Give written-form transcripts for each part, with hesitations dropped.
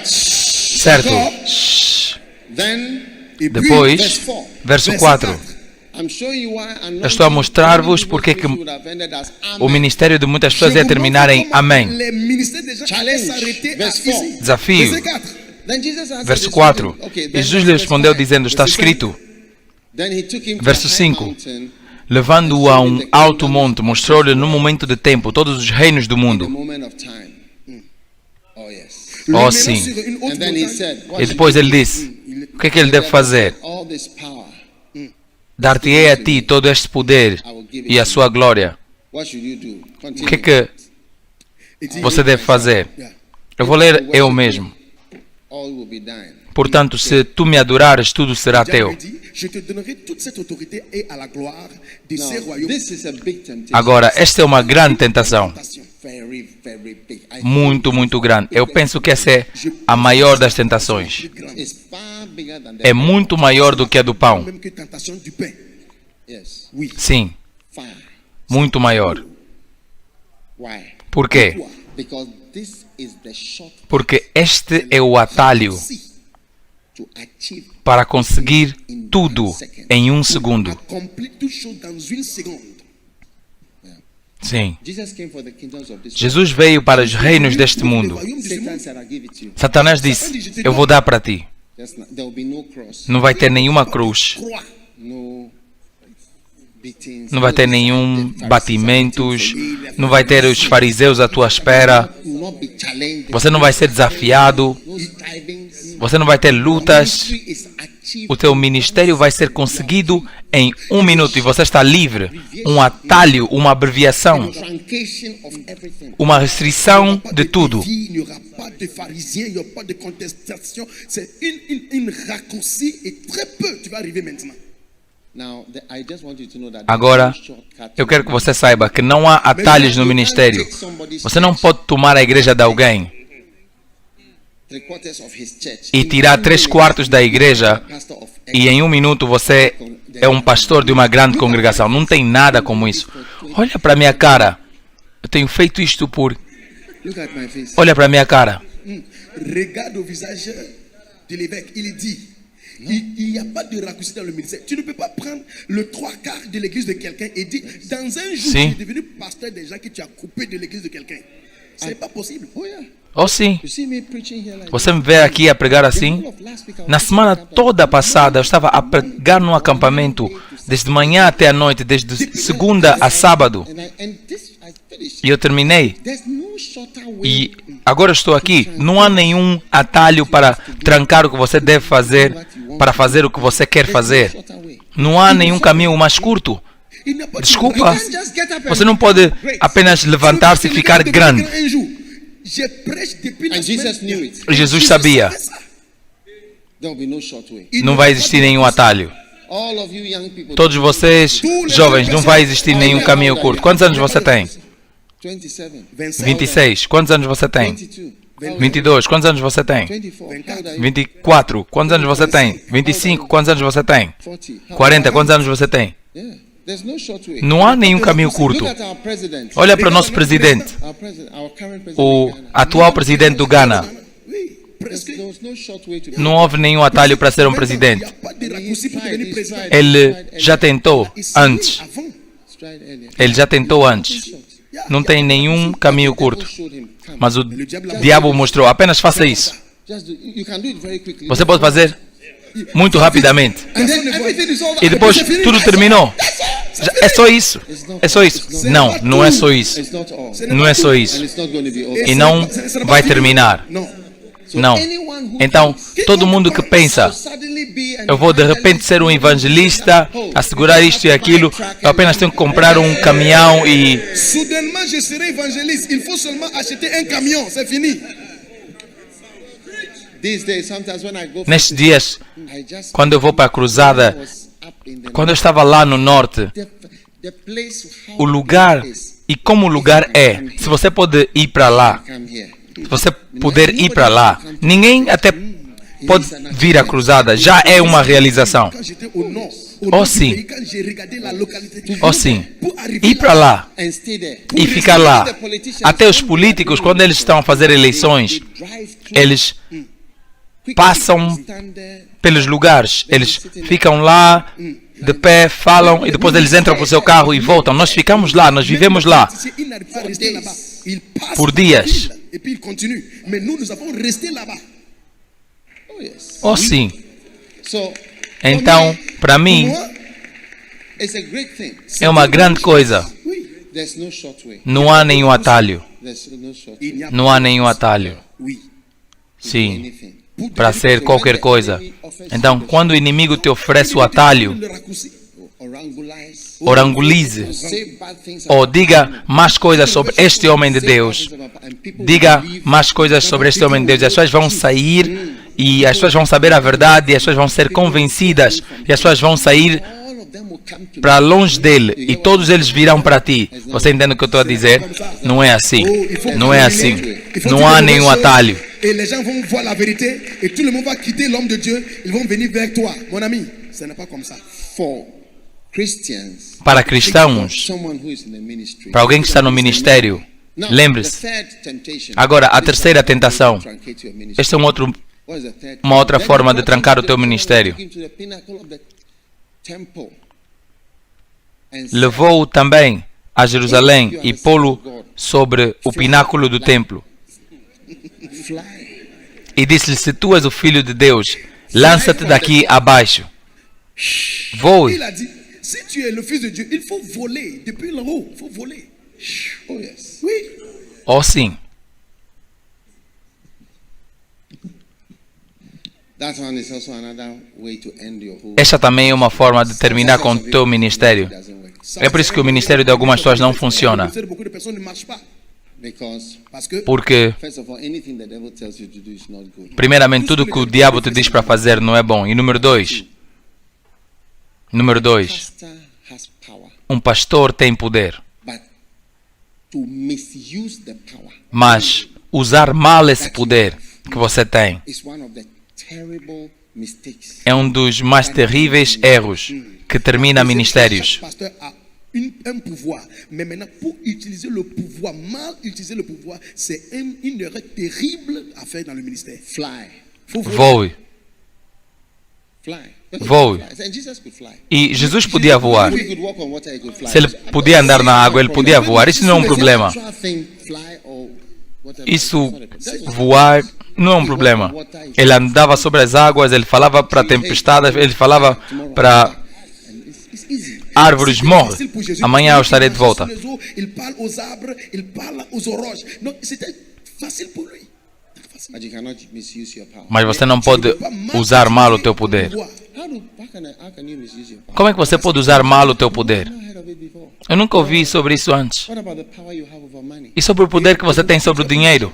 Certo? Depois, verso 4. Eu estou a mostrar-vos porque que o ministério de muitas pessoas ia terminar em amém. Desafio. Verso 4. E Jesus lhe respondeu dizendo, está escrito. Verso 5. Levando-o a um alto monte, mostrou-lhe no momento de tempo todos os reinos do mundo. Oh, sim. E depois ele disse, o que é que ele deve fazer? Dar-te-ei a ti todo este poder e a sua glória. O que é que você deve fazer? Eu vou ler eu mesmo. Portanto, se tu me adorares, tudo será teu. Agora, esta é uma grande tentação. Muito, muito grande. Eu penso que essa é a maior das tentações. É muito maior do que a do pão. Sim. Muito maior. Por quê? Porque este é o atalho para conseguir tudo em um segundo. Sim. Jesus veio para os reinos deste mundo. Satanás disse, eu vou dar para ti. Não vai ter nenhuma cruz. Não vai ter nenhum batimentos. Não vai ter os fariseus à tua espera. Você não vai ser desafiado. Você não vai ter lutas. O teu ministério vai ser conseguido em 1 minuto e você está livre. Um atalho, uma abreviação, uma restrição de tudo. Agora, eu quero que você saiba que não há atalhos no ministério. Você não pode tomar a igreja de alguém e tirar 3/4 da igreja e em 1 minuto você é um pastor de uma grande congregação. Não tem nada como isso. Olha para a minha cara. Eu tenho feito isto por... Olha para a minha cara. Il n'y a pas de raccourci dans le ministère. Tu ne peux pas prendre le 3/4 de l'église de quelqu'un et dire, dans un jour, tu es devenu pasteur des gens que tu as coupé de l'église de quelqu'un. C'est pas possible. Oh, sim. Você me vê aqui a pregar assim? Na semana toda passada, eu estava a pregar num acampamento, desde manhã até a noite, desde segunda a sábado. E eu terminei. E agora estou aqui. Não há nenhum atalho para trancar o que você deve fazer, para fazer o que você quer fazer. Não há nenhum caminho mais curto. Desculpa. Você não pode apenas levantar-se e ficar grande. Jesus sabia. Não vai existir nenhum atalho. Todos vocês, jovens, não vai existir nenhum caminho curto. Quantos anos você tem? 26. Quantos anos você tem? 22. Quantos anos você tem? 24. Quantos anos você tem? 25. Quantos anos você tem? 40. Quantos anos você tem? Não há nenhum caminho curto. Olha para o nosso presidente, o atual presidente do Ghana. Não houve nenhum atalho para ser um presidente. Ele já tentou antes. Não tem nenhum caminho curto. Mas o diabo mostrou, apenas faça isso. Você pode fazer muito rapidamente. E depois tudo terminou. É só isso. É só isso. Não, não é só isso. Não é só isso. E não vai terminar. Não. Então, todo mundo que pensa, eu vou de repente ser um evangelista, assegurar isto e aquilo, eu apenas tenho que comprar um caminhão e... Nestes dias, quando eu vou para a cruzada, quando eu estava lá no norte, o lugar, e como o lugar é, se você pode ir para lá, se você puder ir para lá, ninguém até pode vir à cruzada, já é uma realização. Ou sim, ir para lá e ficar lá. Até os políticos, quando eles estão a fazer eleições, eles passam pelos lugares, eles ficam lá de pé, falam e depois eles entram para o seu carro e voltam. Nós ficamos lá, nós vivemos lá por dias. Oh sim. Então, para mim, é uma grande coisa. Não há nenhum atalho. Não há nenhum atalho. Sim. Para ser qualquer coisa. Então, quando o inimigo te oferece o atalho, orangulize ou diga mais coisas sobre este homem de Deus. Diga mais coisas sobre este homem de Deus. E as pessoas vão sair e as pessoas vão saber a verdade e as pessoas vão ser convencidas e as pessoas vão sair para longe dele e todos eles virão para ti. Você entende o que eu estou a dizer? Não é assim. Não é assim. Não há nenhum atalho. Et les gens vont voir la vérité et tout le monde va quitter l'homme de Dieu, ils vont venir vers toi. Mon ami, ce n'est pas comme ça. Para cristãos, para alguém que está no ministério, lembre-se. Agora, a terceira tentação. Esta é uma outra forma de trancar o teu ministério. Levou-o também a Jerusalém e pô-lo sobre o pináculo do templo. E disse-lhe, se tu és o Filho de Deus, lança-te daqui abaixo. Voe. Si tu es le Fils de Dieu, il faut voler depuis là haut. Il faut voler. Oh yes. Oui. Oh sim. Esta também é uma forma de terminar com o teu ministério. É por isso que o ministério de algumas pessoas não funciona. Porque, primeiramente, tudo que o diabo te diz para fazer não é bom. E número dois, um pastor tem poder. Mas usar mal esse poder que você tem é um dos mais terríveis erros que termina ministérios. Un pouvoir, mais maintenant pour utiliser le pouvoir, mal utiliser le pouvoir, c'est une erreur terrible à faire dans le ministère. Voe. Voe. E Jesus podia voar. Se ele podia andar na água, ele podia voar. Isso não é um problema. Isso, voar, não é um problema. Ele andava sobre as águas, ele falava para tempestades, ele falava para árvores, morre. Amanhã eu estarei de volta. Mas você não pode usar mal o teu poder. Como é que você pode usar mal o teu poder? Eu nunca ouvi sobre isso antes. E sobre o poder que você tem sobre o dinheiro?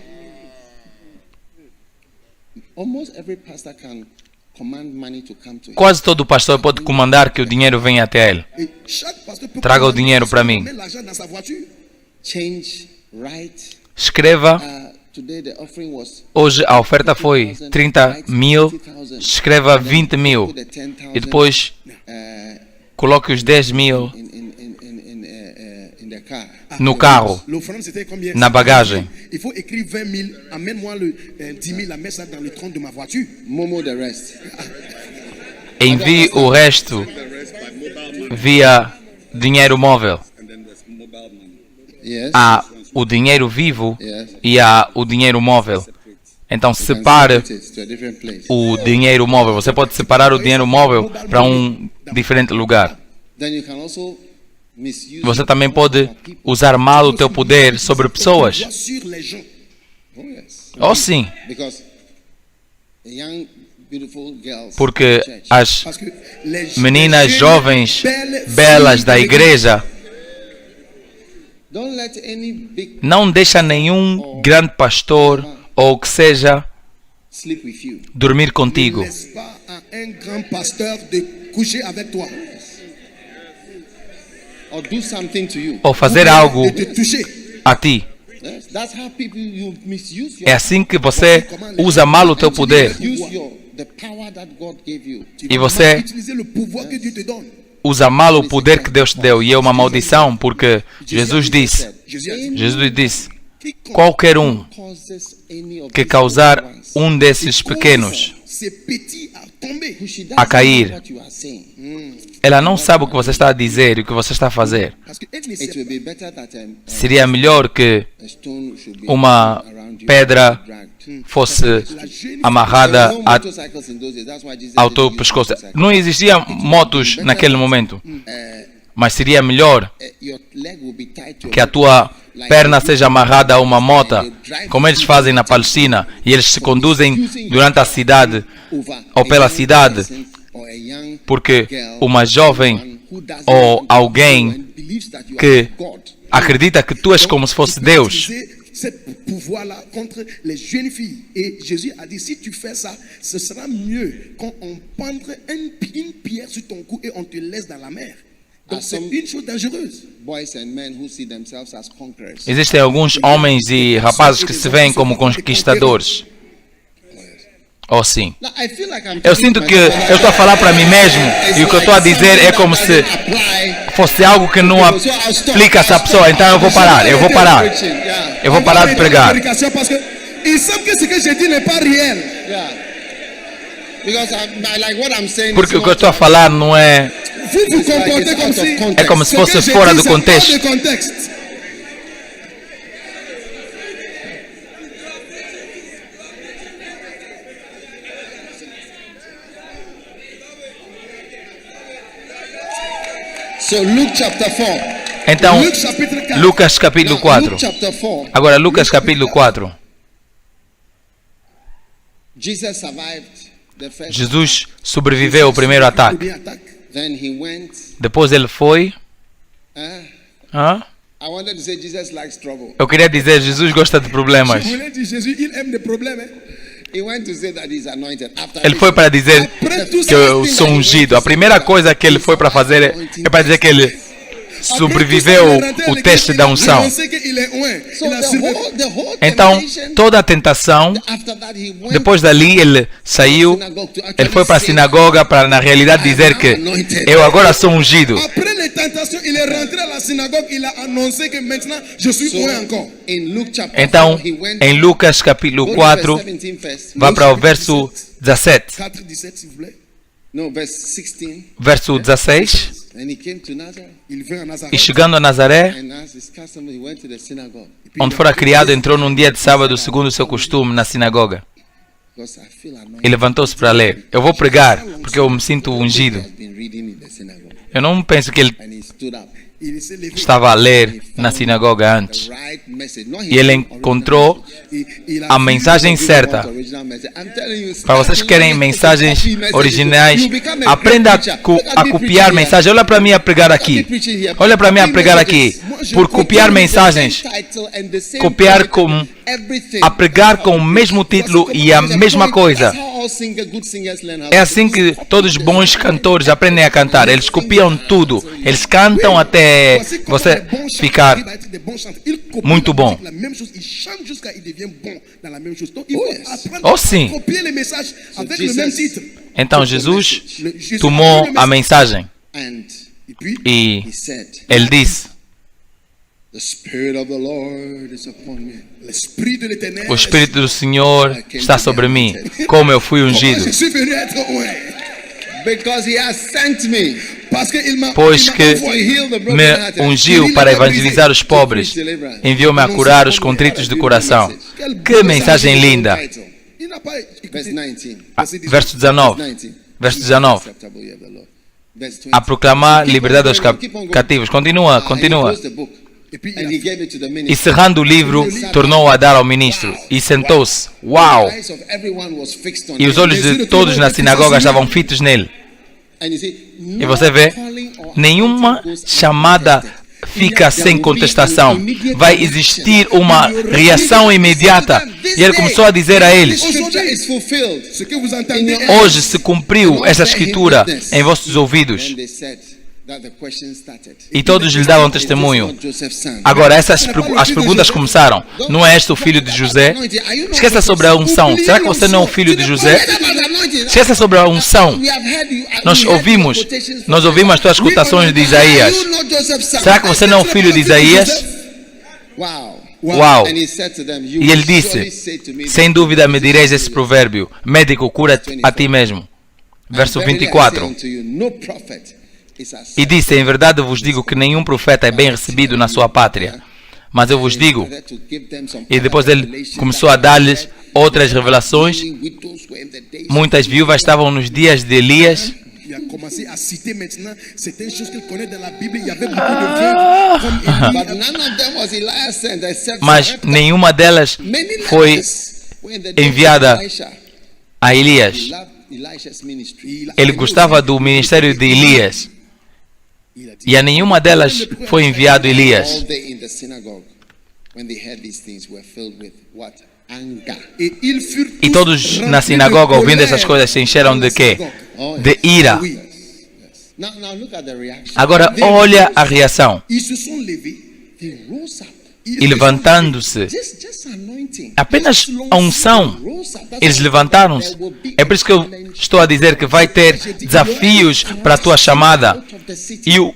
Quase todo pastor pode comandar que o dinheiro venha até ele. Traga o dinheiro para mim. Escreva. Hoje a oferta foi 30 mil. Escreva 20 mil. E depois coloque os 10 mil no carro, na bagagem. Envie o resto via dinheiro móvel. Há o dinheiro vivo e há o dinheiro móvel. Então separe o dinheiro móvel. Você pode separar o dinheiro móvel para um diferente lugar. Você também pode usar mal o teu poder sobre pessoas. Oh sim. Porque as meninas jovens, belas da igreja, não deixa nenhum grande pastor ou que seja dormir contigo. Ou fazer algo a ti. É assim que você usa mal o teu poder. E você utiliser le pouvoir que Dieu te donne. usa mal o poder que Deus te deu. E é uma maldição, porque Jesus disse, qualquer um que causar um desses pequenos Ces petits à tomber. a cair, ela não sabe o que você está a dizer e o que você está a fazer. Parce que elle ne sait pas. Seria melhor que uma pedra fosse amarrada ao teu pescoço. Não existiam motos naquele momento, mas seria melhor que a tua perna seja amarrada a uma mota, como eles fazem na Palestina, e eles se conduzem durante a cidade ou pela cidade, porque uma jovem ou alguém que acredita que tu és como se fosse Deus, Ce pouvoir-là contre les jeunes filles. Et Jésus a dit, si tu fais ça, ce sera mieux quand on prendrait une pierre sur ton cou et on te laisse dans la mer. Donc c'est une chose dangereuse. existem alguns homens e rapazes que se veem como conquistadores. Ou sim. Eu sinto que eu estou a falar para mim mesmo e o que eu estou a dizer é como se fosse algo que não aplica a essa pessoa. Então eu vou parar. Eu vou parar de pregar. Porque o que eu estou a falar não é... É como se fosse fora do contexto. Então, Lucas capítulo 4. Agora, Lucas capítulo 4. Jesus sobreviveu ao primeiro ataque. Depois ele foi... Eu queria dizer, Jesus gosta de problemas. Ele foi para dizer que eu sou ungido. A primeira coisa que ele foi para fazer é para dizer que ele sobreviveu o teste da unção. Então, toda a tentação, depois dali ele saiu, ele foi para a sinagoga para na realidade dizer que eu agora sou ungido. Então, em Lucas capítulo 4, vá para o verso 17. Verso 16. E chegando a Nazaré, onde fora criado, entrou num dia de sábado, segundo o seu costume, na sinagoga. E levantou-se para ler. Eu vou pregar, porque eu me sinto ungido. Eu não penso que ele estava a ler na sinagoga antes. E ele encontrou a mensagem certa. Para vocês que querem mensagens originais, aprenda a copiar mensagens. Olha para mim a pregar aqui. Olha para mim a pregar aqui. Por copiar mensagens. A pregar com o mesmo título e a mesma coisa. É assim que todos os bons cantores aprendem a cantar. Eles copiam tudo. Eles cantam até você ficar muito bom. Oh sim. Então Jesus tomou a mensagem e ele disse: o Espírito do Senhor está sobre mim, como eu fui ungido. Pois que me ungiu para evangelizar os pobres, enviou-me a curar os contritos de coração. Que mensagem linda! Verso 19. Verso 19. A proclamar liberdade aos cativos. Continua. E cerrando o livro, tornou a dar ao ministro. E sentou-se. Uau! E os olhos de todos na sinagoga estavam fitos nele. E você vê, nenhuma chamada fica sem contestação. Vai existir uma reação imediata. E ele começou a dizer a eles: hoje se cumpriu essa escritura em vossos ouvidos. E todos lhe davam testemunho. Agora, as perguntas começaram. Não é este o filho de José? Esqueça sobre a unção. Será que você não é o filho de José? Esqueça sobre a unção. Nós ouvimos as tuas cotações de Isaías. Será que você não é o filho de Isaías? Uau! E ele disse, sem dúvida me direis esse provérbio, médico, cura-te a ti mesmo. Verso 24. E disse, em verdade vos digo que nenhum profeta é bem recebido na sua pátria. Mas eu vos digo, e depois ele começou a dar-lhes outras revelações. Muitas viúvas estavam nos dias de Elias. Il a commencé à citer maintenant certaines choses qu'il connaît dans la Bible. Il y avait beaucoup de veuves comme Élie. Mas nenhuma delas foi enviada a Elias. Ele gostava do ministério de Elias. E a nenhuma delas foi enviado Elias. E todos na sinagoga, ouvindo essas coisas, se encheram de quê? De ira. Agora olha a reação. E levantando-se, apenas a unção, eles levantaram-se. É por isso que eu estou a dizer que vai ter desafios para a tua chamada. E o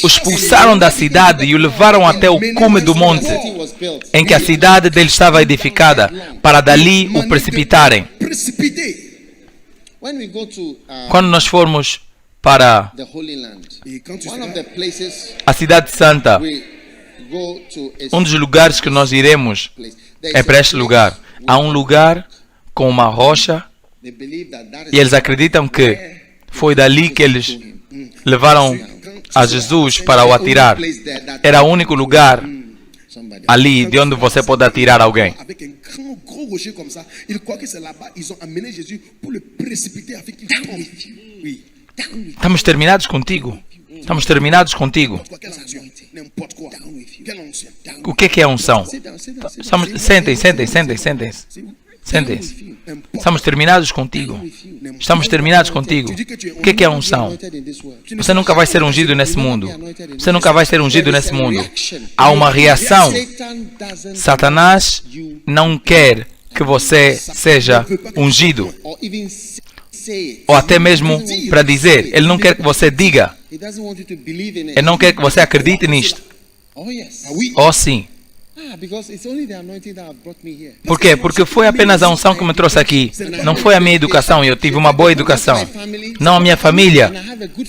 expulsaram da cidade e o levaram até o cume do monte, em que a cidade dele estava edificada, para dali o precipitarem. Quando nós formos para a cidade santa, um dos lugares que nós iremos é para este lugar. Há um lugar com uma rocha e eles acreditam que foi dali que eles levaram a Jesus para o atirar. Era o único lugar ali de onde você pode atirar alguém. Estamos terminados contigo. Estamos terminados contigo. O que é unção? Sentem-se. Estamos terminados contigo. Estamos terminados contigo. O que é unção? Você nunca vai ser ungido nesse mundo. Você nunca vai ser ungido nesse mundo. Há uma reação. Satanás não quer que você seja ungido. Ou até mesmo para dizer. Ele não quer que você diga. Ele não quer que você acredite nisto. Oh, sim. Por quê? Porque foi apenas a unção que me trouxe aqui. Não foi a minha educação. Eu tive uma boa educação. Não a minha família.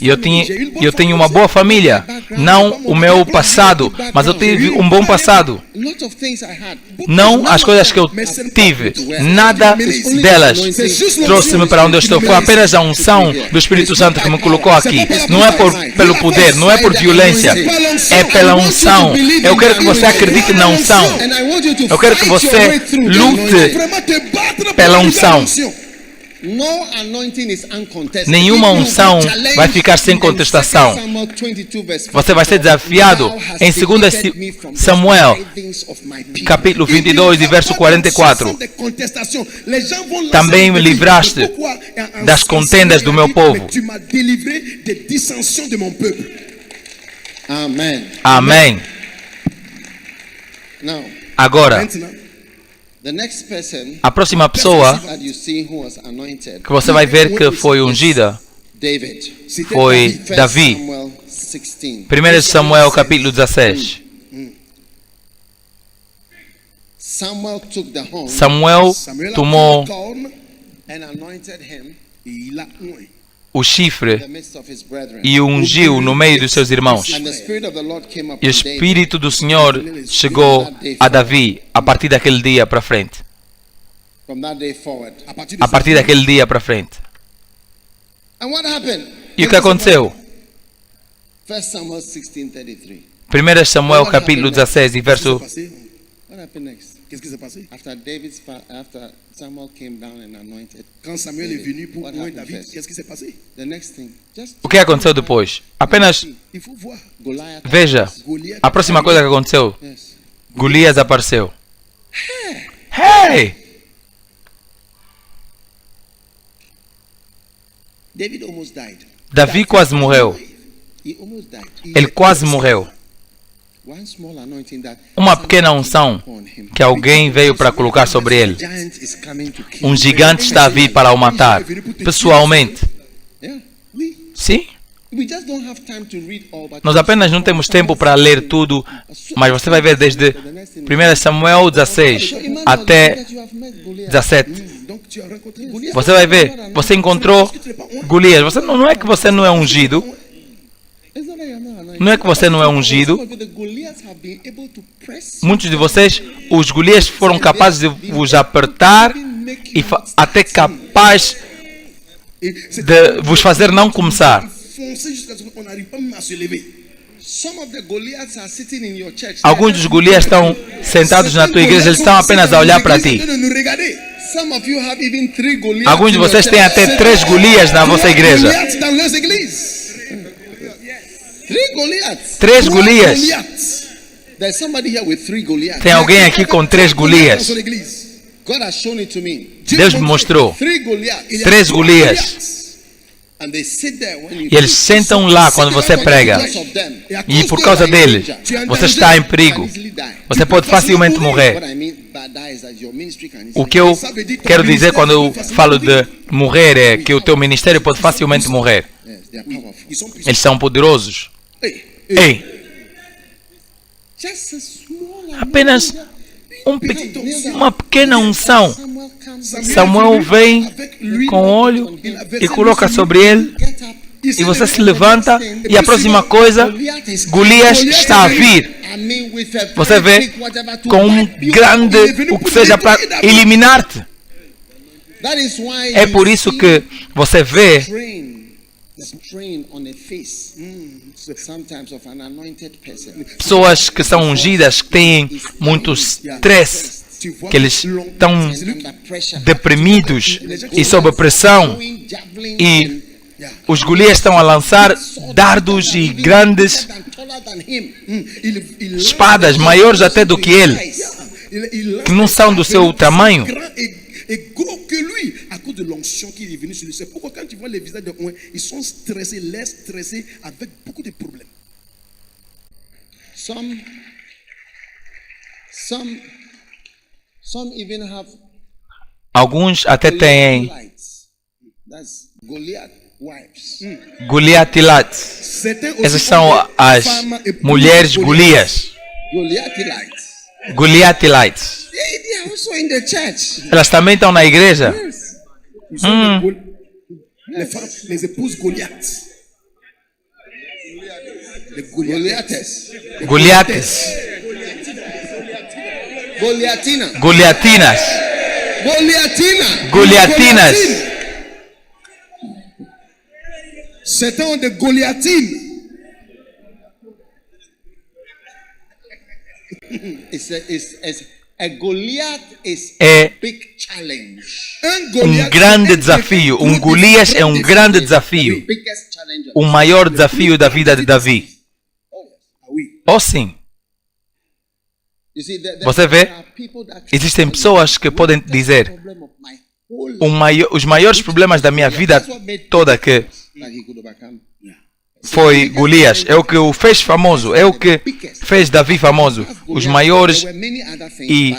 Eu tenho uma boa família. Não o meu passado. Mas eu tive um bom passado. Não as coisas que eu tive. Nada delas trouxe-me para onde eu estou. Foi apenas a unção do Espírito Santo que me colocou aqui. Não é pelo poder. Não é por violência. É pela unção. Eu quero que você acredite na unção. Eu quero que você lute pela unção. Nenhuma unção vai ficar sem contestação. Você vai ser desafiado em 2 Samuel, capítulo 22 e verso 44. Também me livraste das contendas do meu povo. Amém. Agora, a próxima pessoa que você vai ver que foi ungida foi Davi. 1 Samuel capítulo 16. Samuel tomou o chifre e o ungiu no meio dos seus irmãos. E o Espírito do Senhor chegou a Davi a partir daquele dia para frente. A partir daquele dia para frente. E o que aconteceu? 1 Samuel capítulo 16 e verso... Qu'est-ce qui s'est passé? Quand Samuel est venu pour ungir David, qu'est-ce qui s'est passé? O que aconteceu depois? Apenas veja a próxima coisa que aconteceu. Golias apareceu. Hey! Davi quase morreu. Ele quase morreu. Uma pequena unção que alguém veio para colocar sobre ele. Um gigante está a vir para o matar, pessoalmente. Sim? Nós apenas não temos tempo para ler tudo, mas você vai ver desde 1 Samuel 16 até 17. Você vai ver, você encontrou Golias. Você não é que você não é ungido. Não é que você não é ungido. Muitos de vocês, os Golias foram capazes de vos apertar e até capaz de vos fazer não começar. Alguns dos Golias estão sentados na tua igreja, eles estão apenas a olhar para ti. Alguns de vocês têm até 3 Golias na vossa igreja. 3 Golias. Tem alguém aqui com 3 Golias. Deus me mostrou 3 Golias. E eles sentam lá quando você prega. E por causa deles, você está em perigo. Você pode facilmente morrer. O que eu quero dizer quando eu falo de morrer é que o teu ministério pode facilmente morrer. Eles são poderosos. Ei! Apenas uma pequena unção. Samuel vem com óleo e coloca sobre ele, e você se levanta, e a próxima coisa, Golias está a vir. Você vê com um grande, o que seja, para eliminar-te. É por isso que você vê pessoas que são ungidas, que têm muito stress, que eles estão deprimidos e sob pressão, e os Golias estão a lançar dardos e grandes espadas, maiores até do que ele, que não são do seu tamanho. À cause de l'onction qui est venue sur lui. C'est pourquoi quand tu vois les visages de Owen, ils sont stressés, l'air stressé, avec beaucoup de problèmes. Some even have alguns até têm Goliatilates. Essas são as mulheres Golias. Goliatilates. Elas também estão na igreja. Les épouses Goliath. Goliates. Goliatinas. Goliatinas. Certains de Goliathines. É um grande desafio. Um Golias é um grande desafio. O maior desafio da vida de Davi. Oh, sim. Você vê? Existem pessoas que podem dizer os maiores problemas da minha vida toda que foi Golias. É o que o fez famoso. É o que fez Davi famoso. Os maiores e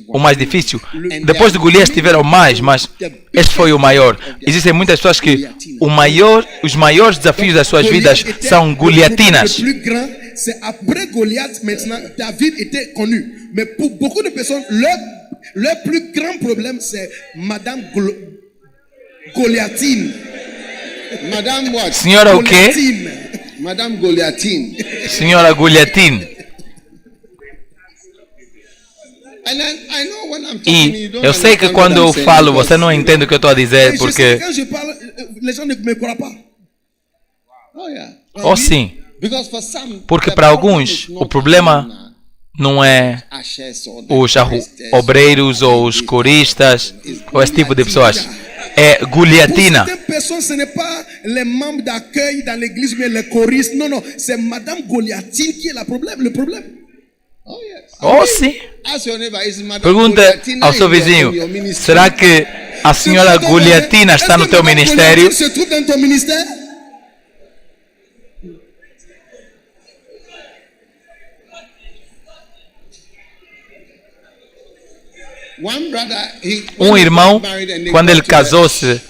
o mais difícil. Depois de Golias tiveram mais, mas este foi o maior. Existem muitas pessoas que os maiores desafios das suas vidas são goliatinas. C'est après Goliath, maintenant, David était connu. Mais pour beaucoup de personnes, leur plus grand problème, c'est Madame Goliathine. Madame what? Senhora o quê? Madame Goliathine. Senhora Goliathine. E eu sei que quando eu falo, você não entende o que eu estou a dizer, porque... Oh, sim. Porque para alguns o problema não é os obreiros ou os coristas ou esse tipo de pessoas. É Goliatina. Oh, sim. Pergunta ao seu vizinho: será que a senhora Goliatina está no teu ministério? Um irmão, quando ele casou-se,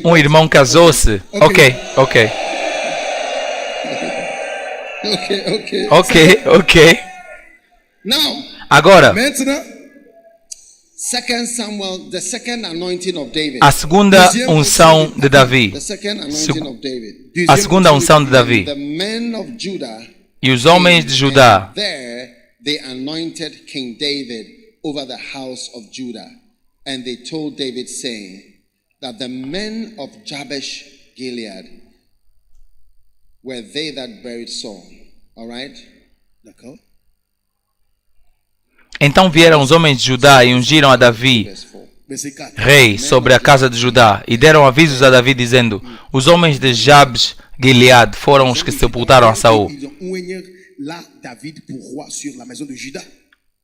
um irmão casou-se. Ok. Agora, a segunda unção de Davi. A segunda unção de Davi. E os homens de Judá they anointed King David over the house of Judah. And they told David, saying, that the men of Jabesh Gilead were they that buried Saul. All right? D'accord. Então vieram os homens de Judá e ungiram a Davi, Verse 4. Verset 4. rei, sobre a casa de Judá, e deram avisos a Davi, dizendo: os homens de Jabes Gilead foram os que sepultaram a Saul. Ils ont oigné là David pour roi sur la maison de Juda.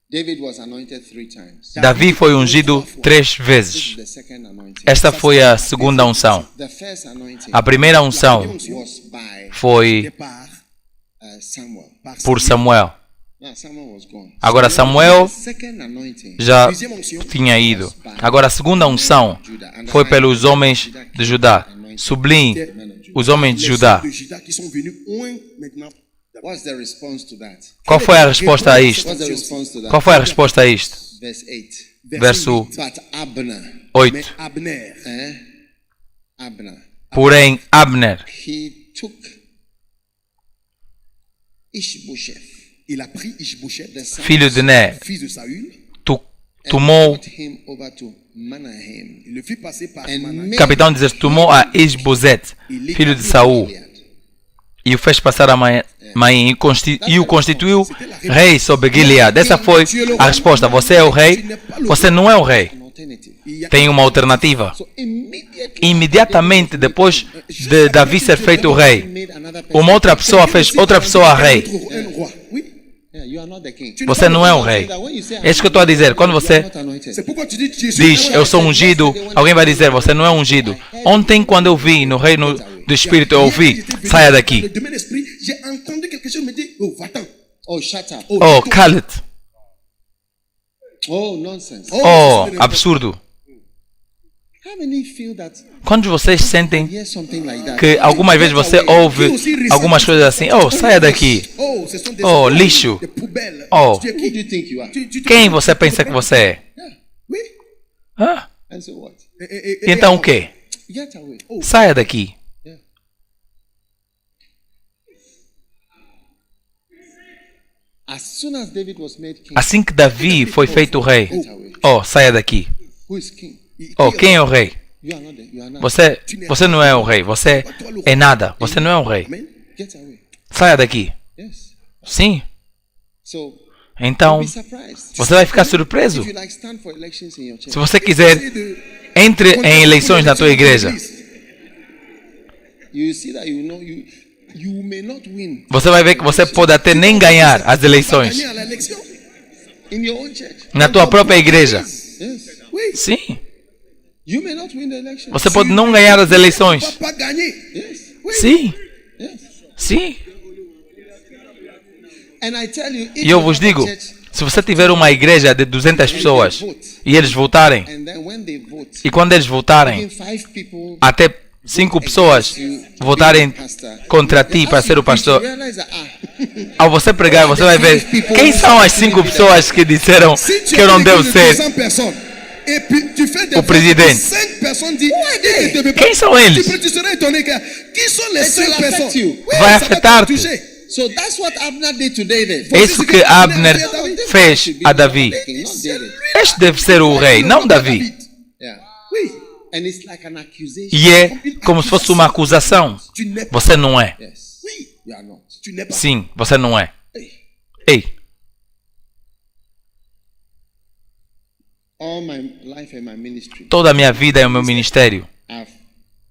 David was anointed 3 times. Davi foi ungido 3 This is vezes. the second anointing. Esta foi a segunda unção. The first anointing A primeira unção was by foi Par Samuel. por Samuel. Now Samuel was gone. Agora Samuel The second anointing já Deuxième onction, tinha ido. Agora a segunda unção foi pelos homens de Judá. Sublinhe os homens de les Judá. hommes de Juda qui sont venus oint maintenant. What's the response to that? Qual foi a resposta a isto? What's the response to that? Qual foi a resposta a isto? Verse 8. Verso But Abner, 8. Mais Abner, Abner, Porém, Abner he took Ishbosheth, il a pris Ishbosheth, the son, filho de Ner, fils de Saül, tomou, put him over to Manahem, il le fit passer par and Manasseh. made capitão diz, tomou a Isbosete, filho de Saul, Gilead. e o fez passar a Maim e o constituiu rei sobre Gilead. Essa foi a resposta. Você é o rei? Você não é o rei. An alternative. Tem uma alternativa. So immediately, Imediatamente depois de Davi ser feito o rei, made another person. uma outra pessoa fez outra pessoa rei. Un roi. Oui. Yeah, you are not the king. Você não é o rei. É isso que eu estou a dizer. Quando você Not anointed. C'est pourquoi tu dis Jésus. diz, eu sou ungido, alguém vai dizer, você não é ungido. Ontem, quando eu vi no reino do Espírito, eu ouvi, saia daqui. De mon esprit, j'ai entendu quelque chose me dire, oh, va-t'en. Oh, shut up. Oh, cala-te. Oh, nonsense. Oh, absurdo. How many feel that Quando vocês sentem hear something like that? que algumas vezes você ouve algumas coisas assim, oh, saia daqui. Oh, ce sont des Oh, lixo. des poubelles. Oh. Tu es Who qui? do you think you are? Quem você pensa que você é? Yeah. Oui. Hã? And so what? E então o quê? Get away. Saia daqui. As soon as David was made king, Assim que Davi foi feito rei, oh, saia daqui. who is king? Oh, quem é o rei? You are not the, you are not. Você não é o rei, você é nada, você não é o rei. Amen. Get away. Saia daqui. Yes. Sim. So Então, be surprised. você vai ficar surpreso. If you like stand for elections in your church, Se você quiser, entre em eleições na tua igreja. you see that you know you may not win Você vai ver que você pode até nem ganhar as eleições Gagner à l'élection. in your own church. na tua própria igreja. Yes. Oui. Sim. You may not win the election. Você pode não ganhar as Tu eleições. vas pas gagner. Yes. Oui. Sim. Yes. Sim. And I tell you, if E eu you vos have a digo, church, se você tiver uma igreja de 200 pessoas e eles votarem, and then when they vote, e quando eles votarem, even 5 people até 5 pessoas votarem contra ti para ser o pastor, you realize that ao você pregar, você vai ver quem são as 5 pessoas que disseram Si tu que eu não es devo de ser 200 personnes, et puis tu fais des o presidente. 5 personnes disent, il ne te veut pas. Quem são eles? Tu serais étonné que qui sont les It will 5 affect personnes? you. Oui, Vai ça va te afetar-te. toucher. so that's what Abner did to David. É isso que Abner fez a Davi. King, not David. Este deve ser o rei, não Davi. Yeah. Oui. And it's like an accusation. E é como se fosse uma acusação. Tu n'es pas. Você não é. Yes. Oui. You are not. Tu n'es pas. Sim, você não é. Ei, All my life and my ministry, toda a minha vida é o meu ministério. I've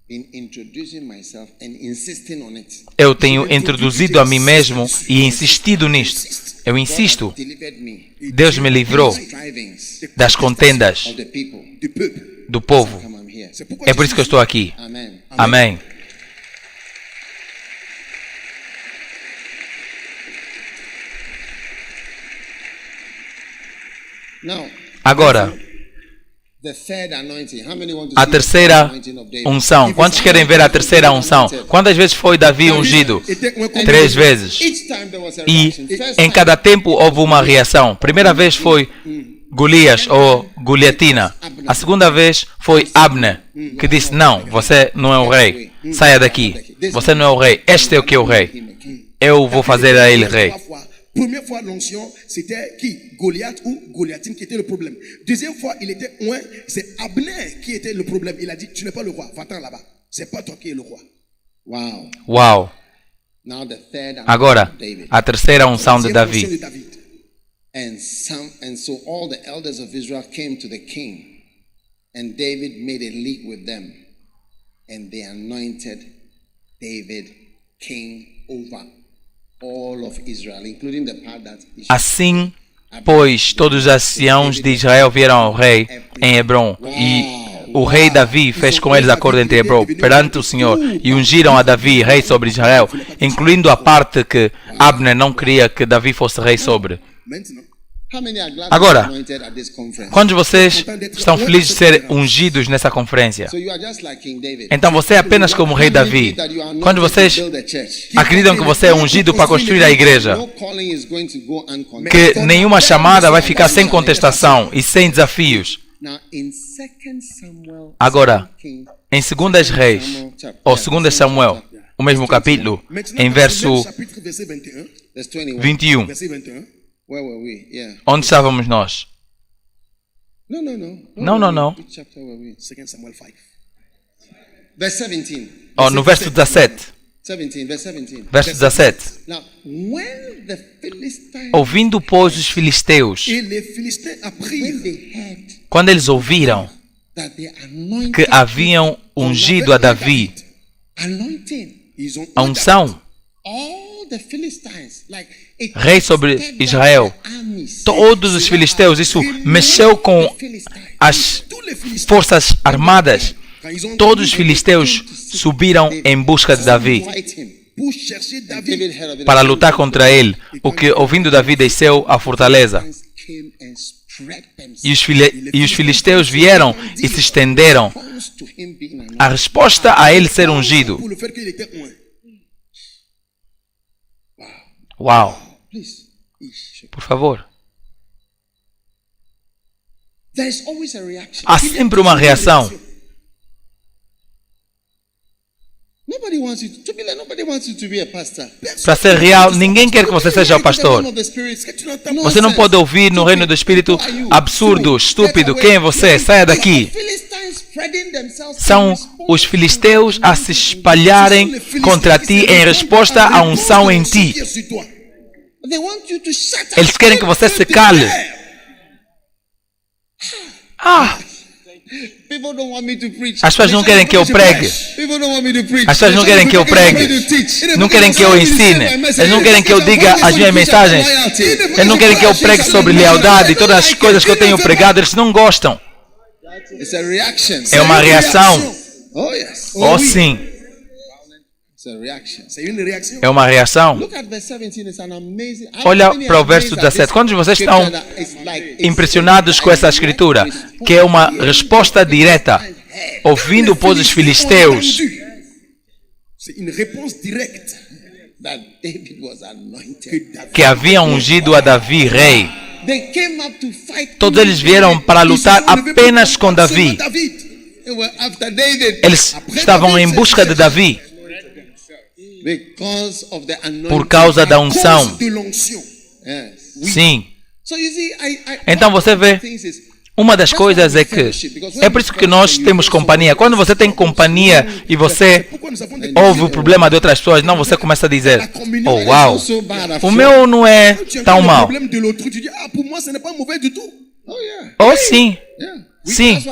been introducing myself and insisting on it. Eu tenho introduzido a mim mesmo e insistido nisto. Eu insisto. Delivered me Deus me livrou strivings das contendas of the people. Du peuple. do povo. Come, I'm here. C'est pourquoi É por isso que eu estou aqui. Amen. Amém. Now, Agora, The third anointing. How many want to a see the terceira anointing of David? unção. Quantos querem ver a terceira unção? Quantas vezes foi Davi ungido? 3 vezes. Each time there was a E reaction. First em time, cada tempo houve uma reação. Primeira vez foi Golias ou Goliatina. A segunda vez foi Abner, que disse: não, você não é o rei. Saia daqui. Você não é o rei. Este é o que é o rei. Eu vou fazer a ele rei. Première fois, l'onction, c'était qui? Goliath ou Goliathine qui était le problème. Deuxième fois, il était loin, c'est Abner qui était le problème. Il a dit, tu n'es pas le roi, va-t'en là-bas. C'est pas toi qui es le roi. wow. Uau! Now the third anointing Agora, of David. a terceira unção de Deuxième onction Davi. de David. And so all the elders of Israel came to the king, and David made a league with them, and they anointed David king over all of Israel, including the part that he should Assim, pois, todos os anciãos de Israel vieram ao rei em Hebron, e o rei Davi fez com eles acordo entre Hebron perante o Senhor, e ungiram a Davi rei sobre Israel, incluindo a parte que Abner não queria que Davi fosse rei sobre. Maintenant, How many are glad Agora, to be anointed at this conference? Quantos de vocês estão felizes de ser ungidos nessa conferência? So you are just like King David. Então você é apenas como o rei Davi. Quando vocês Build a church. acreditam que você é ungido para construir a igreja, No calling is going to go uncontested. que nenhuma chamada vai ficar sem contestação e sem desafios. Now in 2 Samuel, Agora, 2 King, em 2 Reis, ou 2 Samuel, o mesmo capítulo, em verso chapitre verset 21, verse 21. 21, verset 21. Where were we? Yeah. onde estávamos nós? No. Não. Which chapter were we? 2 Samuel 5. Verse 17. Oh, no verso 17. 17, verse 17. Verso 17. Now, when the Philistines, Ouvindo, pois, os filisteus, Et les Philistins when apprirent they heard quando eles ouviram that they anointed que haviam ungido a Davi, anointing ils ont a unção, all the Philistines, like it rei sobre scattered Israel, the armies. todos os filisteus, isso mexeu com Philistines. as tous les Philistins. forças armadas. Quand ils ont Todos os filisteus subiram em busca de Davi Fight him. pour chercher David, David heard of it. para lutar contra ele, o que, ouvindo Davi, desceu à fortaleza. Came and spread themselves. E os filisteus vieram e se estenderam. Opposed to him being anointed. A resposta a ele ser ungido. pour le fait qu'il était loin. Uau, Please. por favor. There is always a reaction. Há sempre uma reação. Nobody wants you to be like, nobody wants you to be a pastor. Para ser real, ninguém quer que você seja o pastor. Você não pode ouvir no reino do Espírito absurdo, estúpido. Quem é você? Saia daqui. São os filisteus a se espalharem contra ti em resposta à unção em ti. Eles querem que você se cale. As pessoas não querem que eu pregue. As pessoas não querem que eu pregue. Não querem que eu ensine. Eles não querem que eu diga as minhas mensagens. Eles não querem que eu pregue sobre lealdade e todas as coisas que eu tenho pregado. Eles não gostam. É uma reação. Oh, sim. É uma reação. Olha para o verso 17. Quantos de vocês estão impressionados com essa escritura? Que é uma resposta direta. Ouvindo, pois, os filisteus, C'est une réponse directe. que haviam ungido a Davi rei. Todos eles vieram para lutar apenas com Davi. Eles estavam em busca de Davi por causa da unção. De l'onction. Sim. Então você vê, uma das coisas é que é por isso que nós temos companhia. Quando você tem companhia e você ouve o problema de outras pessoas, não, você começa a dizer: oh, uau, o meu não é tão mau. Le problème de l'autre, tu dis, ah, pour moi, ce n'est pas mauvais du tout. Oh, sim. Sim.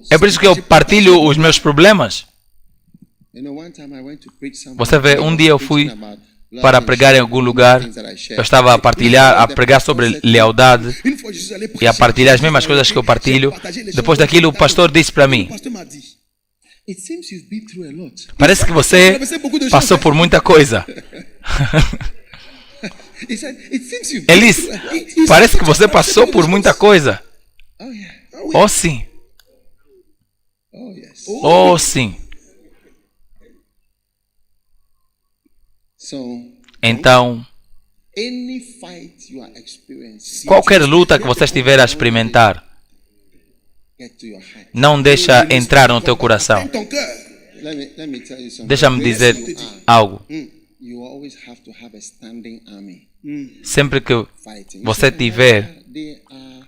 É por isso que eu partilho os meus problemas. Você vê, um dia eu fui para pregar em algum lugar. Eu estava a partilhar, a pregar sobre lealdade Une fois, je suis allé e a partilhar as mesmas coisas que eu partilho. Depois daquilo, o pastor disse para mim: Le pasteur m'a dit, it seems you've been through a lot. parece que você passou por muita coisa. He said, it seems you've Ele been disse, through it. parece que você passou por muita coisa. Oh, yeah. Oh, sim. Oh, yes. Oh, sim. So, Então, any fight you are experiencing, qualquer luta que você estiver a experimentar, get to your heart. não deixa entrar no teu coração. Dans ton cœur. Let me tell you something. Deixa-me dizer algo. You always have to have a standing army Sempre que fighting. você tiver They are,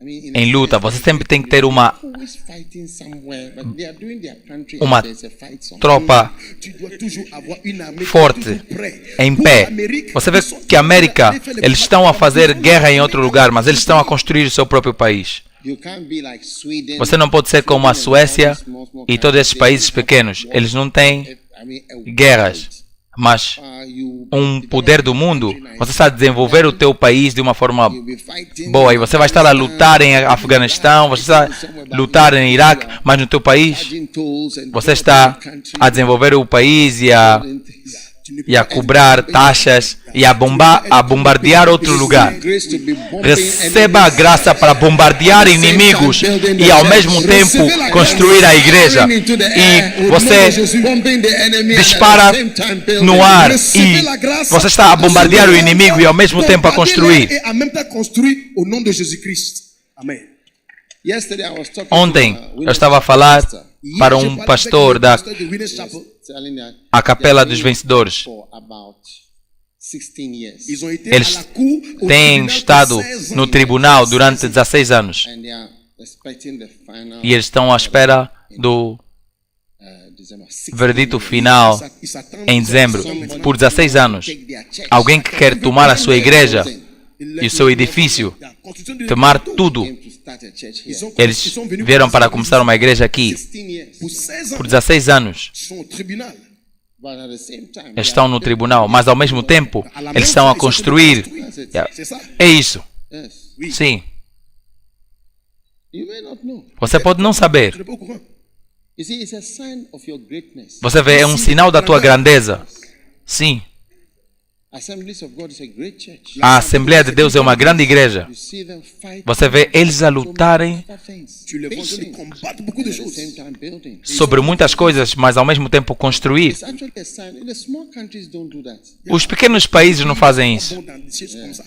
I mean, in em luta, você sempre tem que ter uma always fighting somewhere, but they are doing their country Uma and there's a fight somewhere. tropa Tu dois toujours avoir une armée forte toujours prêt. em Pour pé. l'Amérique, Você vê ils sont que a América, allés faire les eles estão a fazer guerra em outro lugar, mas eles estão a construir o seu próprio país. You can't be like Sweden. Você não pode ser como a Suécia e todos esses países pequenos. Eles não têm I mean, a guerras, mas you um poder do mundo. Você está a desenvolver o teu país de uma forma you'll be fighting. boa. E você vai estar a lutar em Afeganistão, você está a lutar em Iraque, mas no teu país charging tolls and você está a desenvolver o país e a cobrar taxas e a bombardear outro lugar. grace to be bombing Receba a graça para bombardear inimigos e ao mesmo tempo construir a igreja. E você dispara no ar e você está a bombardear o inimigo e ao mesmo tempo a construir. Et en même temps construire au nom de Jésus-Christ. Amen. Yesterday I was talking Ontem to eu estava a falar para Hier, je um parlais pastor avec le da pasteur de Winners Chapel. telling that a Capela dos Vencedores. for about 16 years. Ils ont été Eles à la cour au têm tribunal estado por 16 no ans. tribunal durante 16 anos And they are expecting the final e eles estão à espera do December 16th. verdito final Ils s'attendent em dezembro. Por 16 anos, Take their church. alguém que quer tomar a sua igreja e o seu edifício, La construction de tomar tudo. Came to start a church here. Eles vieram para começar uma igreja aqui 16 years. Por 16 ans, por 16 anos. ils sont au tribunal. But at the same time, Eles estão no tribunal, mas ao mesmo tempo eles estão a construir. C'est ça? É isso. yes, Sim. you may not know. Você pode não saber. Je n'ai pas au courant. You see, it's a sign of your greatness. Você vê, é um sinal da tua grandeza. Sim. Assemblies of God is a great church. A Assembleia de Deus é uma grande igreja. You see them fight Você vê eles a lutarem for things. Tu les vois en train de Patience. combattre beaucoup de At the choses. same time, building. sobre muitas coisas, mas ao mesmo tempo construir. It's actually a sign. The small countries don't do that. Os pequenos países não fazem isso. Bon, dans des choses comme ça.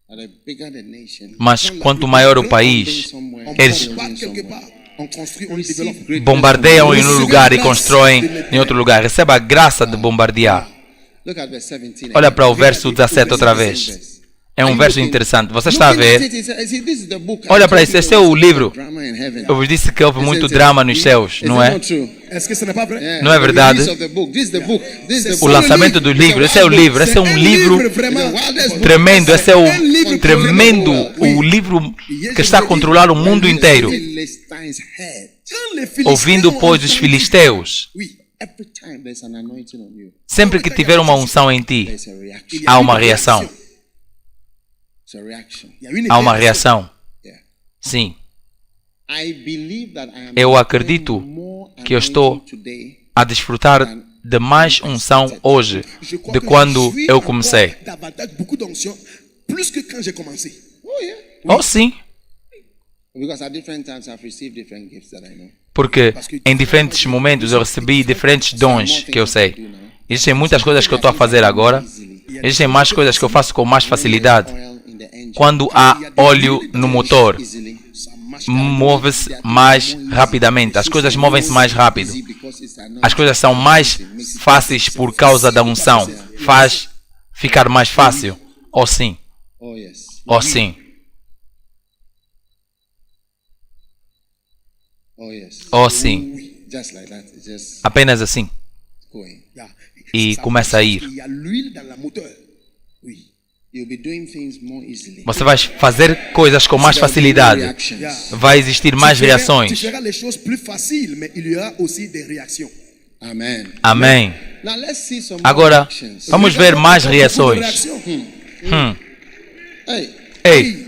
But the bigger the nation, Mas quanto maior o país, somewhere, On eles combat quelque part, on construit, on développe. bombardeiam em um lugar e constroem em outro lugar. Receba a graça de bombardear. look at verse 17. Olha para o verso 17 outra vez. É um verso interessante. Você está a ver? Olha para isso. Este é o livro. Eu vos disse que houve muito drama nos céus, não é? Est-ce que ce n'est pas vrai? Não é verdade? O lançamento do livro. Esse é o livro. Esse é um livro tremendo. Esse é o tremendo, o livro que está a controlar o mundo inteiro. Quand les Philistins Ouvindo, ont pois, os entendu- filisteus. Oui. Every time there's an anointing on you, Sempre que tiver uma unção em ti, there's a reaction. há uma reação. It's a reaction. Il y a une Há uma réaction. reação. Sim. I believe that I am Eu acredito more que eu estou anointed today a desfrutar de mais unção hoje Je crois de que quando je suis eu comecei. encore davantage beaucoup d'onction, plus que quand j'ai commencé. Oh yeah. Oh, sim. Because at different times I've received different gifts that I know. Porque em diferentes momentos eu recebi diferentes dons que eu sei. Existem muitas coisas que eu estou a fazer agora. Existem mais coisas que eu faço com mais facilidade. Oil in the engine Quando há óleo no motor, easily. Ça marche move-se mais rapidamente. As coisas movem-se mais rápido. Because it's an As coisas são mais fáceis por causa da unção. Faz ficar mais fácil. Oh, sim. Oh yes. Oh, sim. Oh yes. Oh, sim. Just like that. It's just Apenas assim. going. Yeah. E Ça começa a ir. Il y a l'huile dans la moteur. Oui. You'll be doing things more easily. Você vai fazer coisas com mais facilidade. Reactions. Vai existir mais Tu reações. feras les choses plus faciles, mais il y aura aussi des réactions. Amen. Amém. Now let's see some more Agora, reactions. vamos ver mais Beaucoup de reações. réactions. Hey, Ei,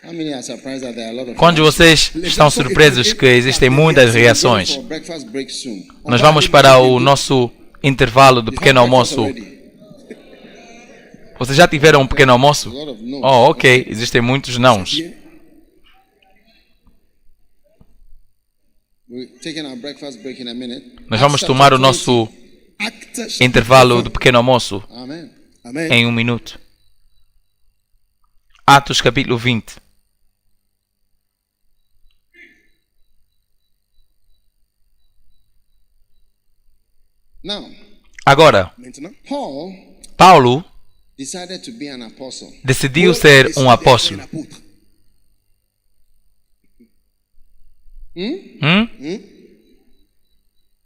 how many are surprised that there are a lot of quando vocês estão surpresos que existem muitas reações, for breakfast break soon? nós vamos para o nosso intervalo do pequeno almoço. Vocês já tiveram um pequeno almoço? A lot of no's. Oh, ok. Existem muitos nãos. We're taking our breakfast break in a minute. Nós vamos tomar o nosso Acte intervalo do pequeno almoço Amen. Amen. em 1 minuto. Atos capítulo 20. Now, Agora, Maintenant, Paul Paulo decided to be an apostle. decidiu ser um Paul apóstolo. est un apôtre.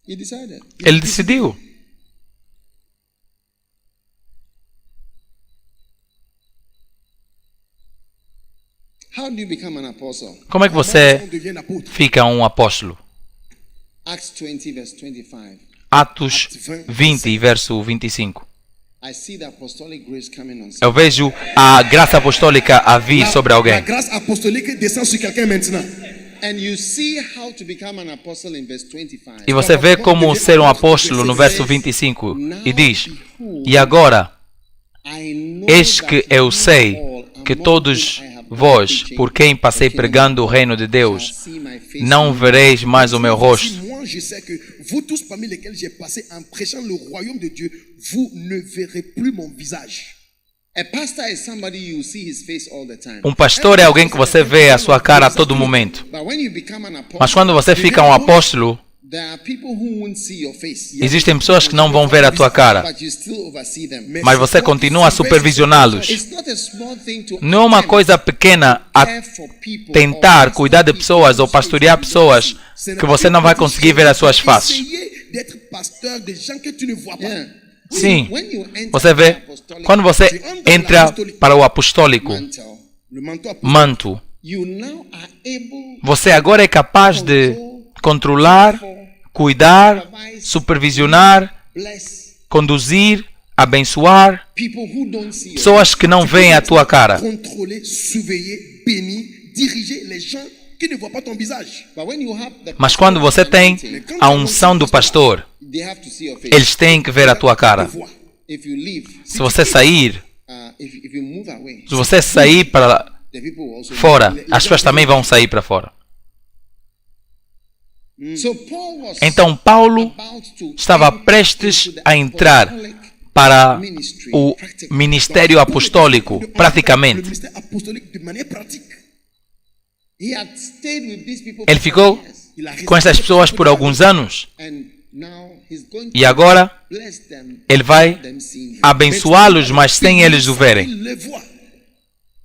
He decided. Ele decidiu. How do you become an apostle? Como é que On você devient un apôtre. fica um apóstolo? Acts 20, verse 25. Atos 20, verso 25. I see the apostolic grace coming on Eu vejo a graça apostólica a vir sobre La alguém. grâce apostolique descend sur quelqu'un maintenant. And you see how to become an apostle in verse 25. E você vê como ser um apóstolo no verso 25. E diz: E agora, I know eis that que eu you sei all, que among todos whom I have vós, preaching por quem passei the kingdom, pregando o reino de Deus, shall see my face não no vereis mais o meu Si rosto. moi je sais que vous tous parmi lesquels j'ai passé en prêchant le royaume de Dieu, vous ne verrez plus mon visage. A pastor is somebody you see his face all the time. Um pastor é alguém que você vê a sua cara a todo momento. But when you become an apostle, Mas quando você fica um apóstolo, there are people who won't see your face. existem pessoas que não vão ver a tua cara, But you still oversee them. mas você continua a supervisioná-los. It's not a small thing to Não é uma coisa pequena a care for people tentar or cuidar de pessoas ou pastorear pessoas que você não vai conseguir ver as suas faces. Essayez d'être pasteur de gens que tu ne vois pas. Yeah. Sim, When you enter você vê, the apostolic quando você entra para o apostólico mantle, Le manteau apostolique. manto, you now are able você agora é capaz de controlar, cuidar, supervisionar, bless conduzir, abençoar people who don't see your pessoas que não veem a tua cara. Contrôler, surveiller, bénir, diriger les gens qui ne voient pas ton visage. But when you have the Mas quando você tem a unção do pastor, they have to see your face. eles têm que ver a tua cara. Vois. If you leave, Se você sair, if you move away, se você sair para the people will also fora, as pessoas também vão sair para fora. So Paul was Então Paulo about to estava enter prestes into the a entrar apostolic para ministry o practically. ministério apostólico, Le praticamente. ministère apostolique de manière pratique. He had stayed with these people Ele for ficou some years, Il a resté com essas pessoas por alguns anos and now he's going e to agora bless them, ele vai without them seeing him. abençoá-los, mas sem eles o verem. Il le voit.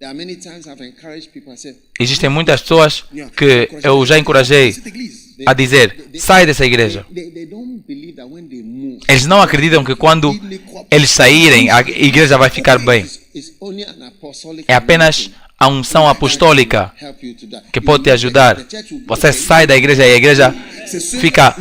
There are many times I've encouraged people. I said, Existem muitas pessoas que eu já encorajei Cette église. a dizer: sai dessa igreja. they don't believe that when they move, Eles não acreditam que quando eles saírem, a igreja vai ficar bem. it's only an apostolic É apenas a unção apostólica help you to that. que pode te ajudar. The church will be Você sai da igreja e a igreja fica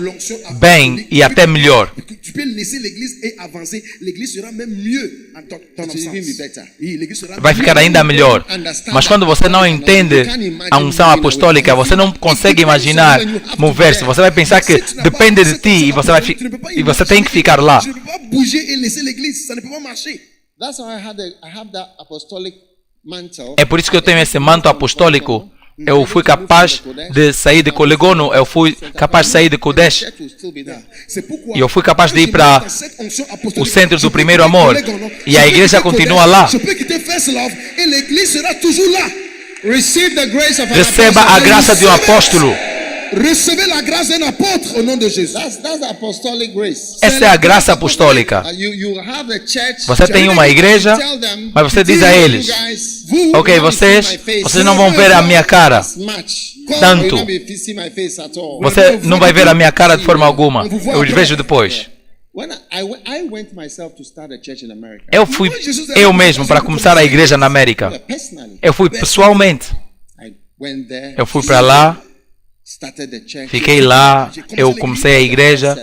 bem e até melhor. Tu peux laisser l'église et avancer. L'église sera même mieux en ton It will even be absence. better. Oui, l'église sera Vai ficar ainda melhor. Mas quando você não entende a unção apostólica, você não consegue imaginar mover-se. Você vai pensar que depende de ti e você tem que ficar lá. Tu ne peux pas bouger et laisser l'église. Ça ne peut pas marcher. That's why I have that apostolic mantle. É por isso que eu tenho esse manto apostólico. Eu fui capaz de sair de Colegono, eu fui capaz de sair de Kodesh, Church will still be there. C'est pourquoi e eu fui capaz de ir para cette onction o apostolique, centro je do peux primeiro quitter amor, Colegono, e a je peux igreja quitter continua Kodesh, lá. Je peux quitter First Love et l'église sera toujours là. Receive the grace of an Receba a apostle. graça de um apóstolo. Recevez la grâce d'un apôtre au nom de Jésus. That's the apostolic grace. Essa é a graça apostólica. You have a church. Você tem uma igreja, Tell them, mas você diz a eles: you guys, ok, vocês não vão ver a minha cara. much. Tanto. You don't see my face at all. Você não vai ver a minha cara de forma alguma. Eu os vejo depois. When I went myself to start a church in America. Eu fui eu mesmo para começar a igreja na América. Personally, Eu fui pessoalmente. I went there. Eu fui para lá, Started the church. fiquei lá, eu comecei a igreja,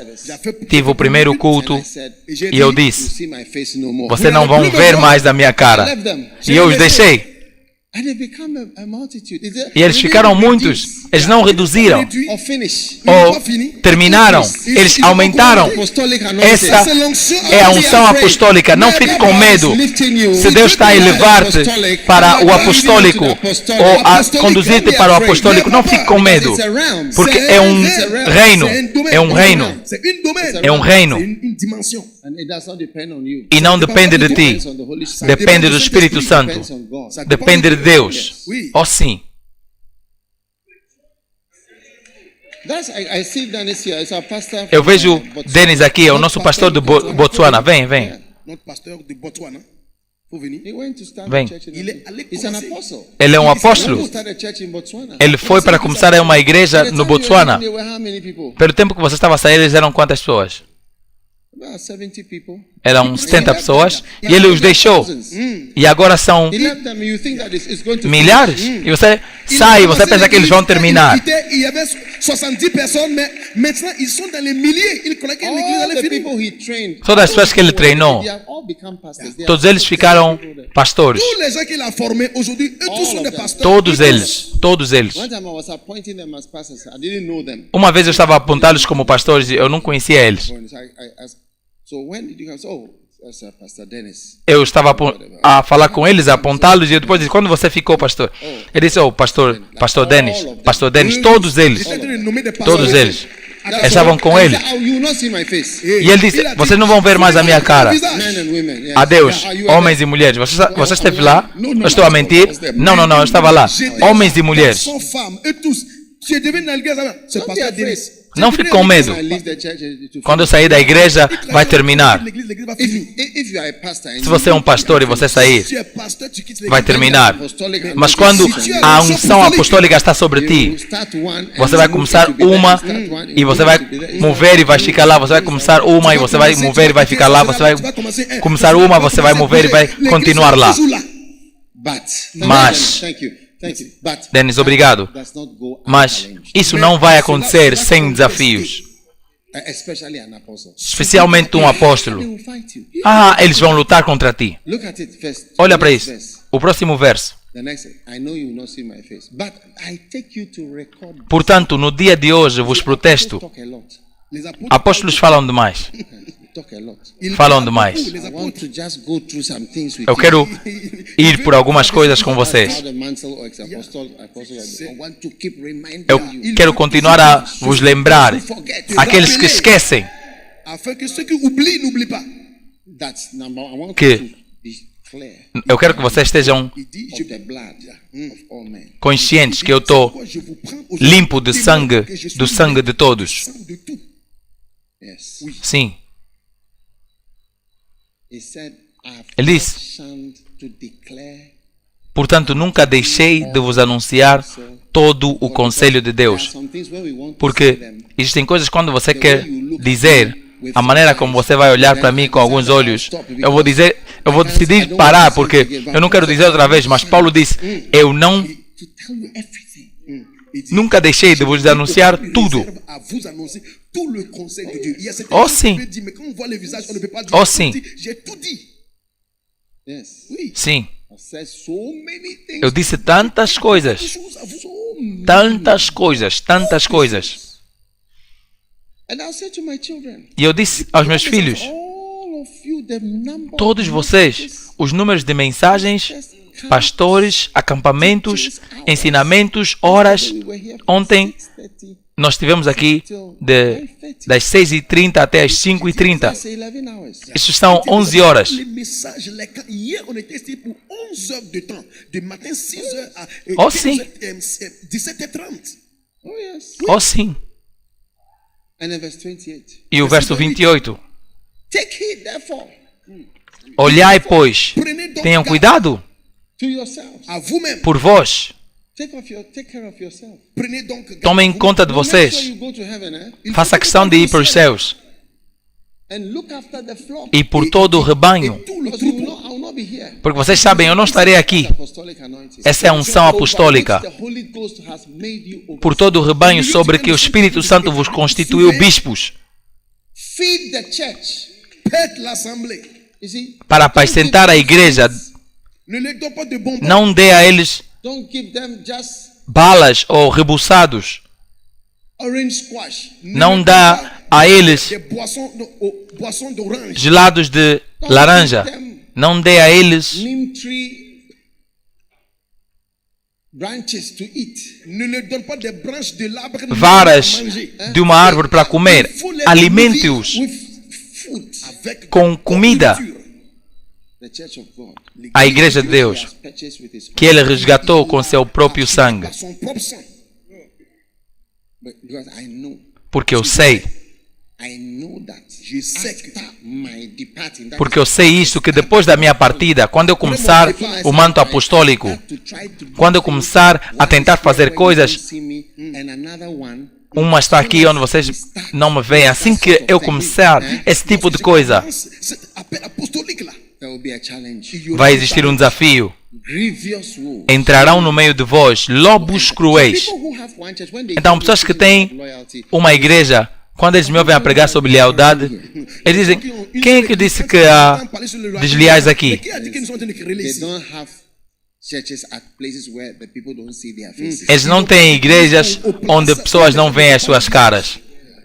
tive o primeiro And culto I said, e eu "You disse: see my face no more." vocês não vão ver mais a minha cara. I left them. E eu os deixei. And they become a multitude. E eles ficaram muitos. Eles não reduziram or finish. ou terminaram. Eles aumentaram. Essa é a unção apostólica. Não fique com medo. Se Deus está a elevar-te para o apostólico ou a conduzir-te para o apostólico, não fique com medo. Porque é um reino. É um reino. É um reino. And it does not depend on you. E não depende de ti. Depends on the Holy Spirit. Depende do Espírito Santo. Depends on God. Depende de Deus. Oh, sim. I see Dennis here. It's our pastor Eu vejo from, Denis aqui, é o nosso pastor de Botsuana. Vem, vem. Notre pasteur de Botswana. Faut venir. He went to start Vem. a church in Il est allé He's an commencer. apostle. Ele é um He apóstolo. started a church in Botswana. Ele foi para começar uma igreja By the no time you were Botsuana. leaving, there were how many people? Pelo tempo que você estava a sair, eles eram quantas pessoas? About 70 people. Eram 70 pessoas. E ele os deixou. E agora são He left them. You think that it's going to milhares. E você sai e você pensa que eles vão terminar. Il y avait 70 personnes, mais maintenant ils sont dans les milliers. Ils croyaient que l'église all allait the finir. people he trained. Todas as pessoas que ele treinou, They have all become pastors. They todos are eles ficaram pastores. Tous les gens qu'il a formés aujourd'hui, eux tous sont of des them. pasteurs. Todos eles. Todos eles. One time I was appointing them as pastors. I didn't know them. Uma vez eu estava a apontá-los como pastores e eu não conhecia eles. I asked, so when did you come? Oh, that's Pastor Dennis. Eu estava a falar com eles, a apontá-los, e depois disse, quando você ficou pastor? Ele disse, oh, pastor Denis, todos eles, C'est-à-dire nommé des pasteurs. todos eles. Estavam com ele. Oh, you will not see my face. E ele disse, vocês não vão ver mais a minha cara. Men and women. Yes. Adeus, Yeah, you are homens e mulheres. Você esteve lá? Eu estou a mentir? Não, eu estava lá. Homens e mulheres. Garçons, femmes, eux tous. Tu devais dans l'église, c'est Don't be pasteur afraid. Denis. Não fique com medo. I leave the church to Quando eu sair da igreja, vai terminar. L'église vai finir. if you are a pastor and Se você é um pastor e você sair, Tu es pasteur, tu quittes l'église. vai terminar. apostolic Mas quando a unção apostólica está sobre ti, start one, você vai começar uma e você vai mover e vai ficar lá. Você vai começar uma e você vai mover e vai ficar lá. Você vai começar uma, você vai mover e vai continuar lá. but Mas- thank you. But Denis, obrigado. does not go Mas unchallenged, isso não vai acontecer sem desafios. especially an apostle. Especialmente um They apóstolo. will fight you. Ah, eles vão lutar contra ti. Look at it first. Olha para Next isso. verse. O próximo verso. The next, I know you will not see my face, but I take you to record. Portanto, no dia de hoje vos protesto. Talk a lot. Les apôtres Apóstolos falam demais. Talk a lot. ils falam parlent demais. beaucoup, les I apôtres. want to just go through some things with Eu you. quero ir por algumas coisas com How vocês. the mantle or apostle. I want to keep reminding Eu you. quero continuar a vos lembrar. Aqueles que esquecem Afin que ceux qui oublient n'oublient pas. That's number. I want Que- you to be clear eu quero que vocês estejam Il dit, of the blood of all men. conscientes que eu estou Pourquoi je vous prends aujourd'hui limpo de sangue, que je suis do sangue de todos. sang de tout. Yes. Sim, He said, I've Ele not disse, shunned to declare. portanto, nunca deixei de vos anunciar todo o conselho de There are Deus. some things where we want to say Porque them. existem coisas quando você quer dizer, a maneira como você vai olhar para mim com alguns olhos, eu vou dizer, eu vou decidir parar, porque eu não quero dizer outra vez, mas Paulo disse, eu não, To tell you everything. Il dit, nunca deixei de vos anunciar il tudo. réserve à vous annoncer tout le conseil de Dieu. Il y a certaines Oh, choses si. qu'on peut dire, mais quand on voit les visages, on ne peut pas dire. Oh, si. J'ai tout dit. Yes. Oui. Sim, I said so many things. eu disse tantas coisas, Choses à vous. tantas coisas. And I'll say to my children, E eu disse aos meus filhos, all of you, the number todos of vocês, os números de mensagens, pastores, acampamentos, ensinamentos, horas. we were here Ontem 6:30, nós estivemos aqui das 6h30 até as 5h30. that's 11 hours. Isso são 11 horas. Les messages, hier, on était ici pour 11 heures de temps. De matin, 6 heures à Oh, si. 17h30. Oh yes. Oh, sim. And then verse 28. E o verso 28. Take heed, therefore, Olhai, pois, tenham cuidado to yourselves. À vous-même. por vós. Take care of yourself. Prenez donc garde. Tomem conta de Make sure vocês. you go to heaven, Faça questão de ir para os céus and look after the flock. e por todo o rebanho. Tout le Because you will troupeau. not, I will not be here. Porque vocês sabem, eu não estarei aqui. Apostolic anointing. Essa é a unção apostólica. The Holy Ghost has made you over. Por todo o rebanho sobre que o Espírito Santo vos constituiu bispos, Feed the church. Pète l'assemblée. You see? para apacentar a igreja. Ne les donne pas de bonbons. Não dê a eles Don't give them just balas ou rebuçados. Orange squash. Não dá a eles Des boissons d'orange. gelados de laranja. Não dê a eles neem tree branches to eat. Ne leur donne pas des branches de l'arbre varas à manger. de uma árvore para comer. Alimente-os With food. Avec com comida. nourriture. The church of God. A igreja de Deus, He has purchased with his que ele resgatou com seu próprio sangue. Par son propre sang. But because I know Porque eu sei. that Je sais que after my departing, that Porque eu sei isso, que depois da minha partida, quando eu começar o manto apostólico, quando eu começar a tentar fazer coisas, see me and another one, uma está aqui onde vocês não me veem, assim que eu começar esse tipo de coisa, cet appel apostolique là. there will be a challenge. vai existir um desafio. Grievous wolves. Entrarão no meio de vós lobos cruéis. People who have one church, when they Então, hear pessoas que the têm loyalty, uma igreja, quando eles me ouvem a pregar sobre lealdade, eles dizem: quem é que disse que há desleais aqui? Qui a dit qu'ils nous ont en train de quereller they ici? don't have churches at places where the people don't see their faces. Eles não têm igrejas onde pessoas não veem as suas caras.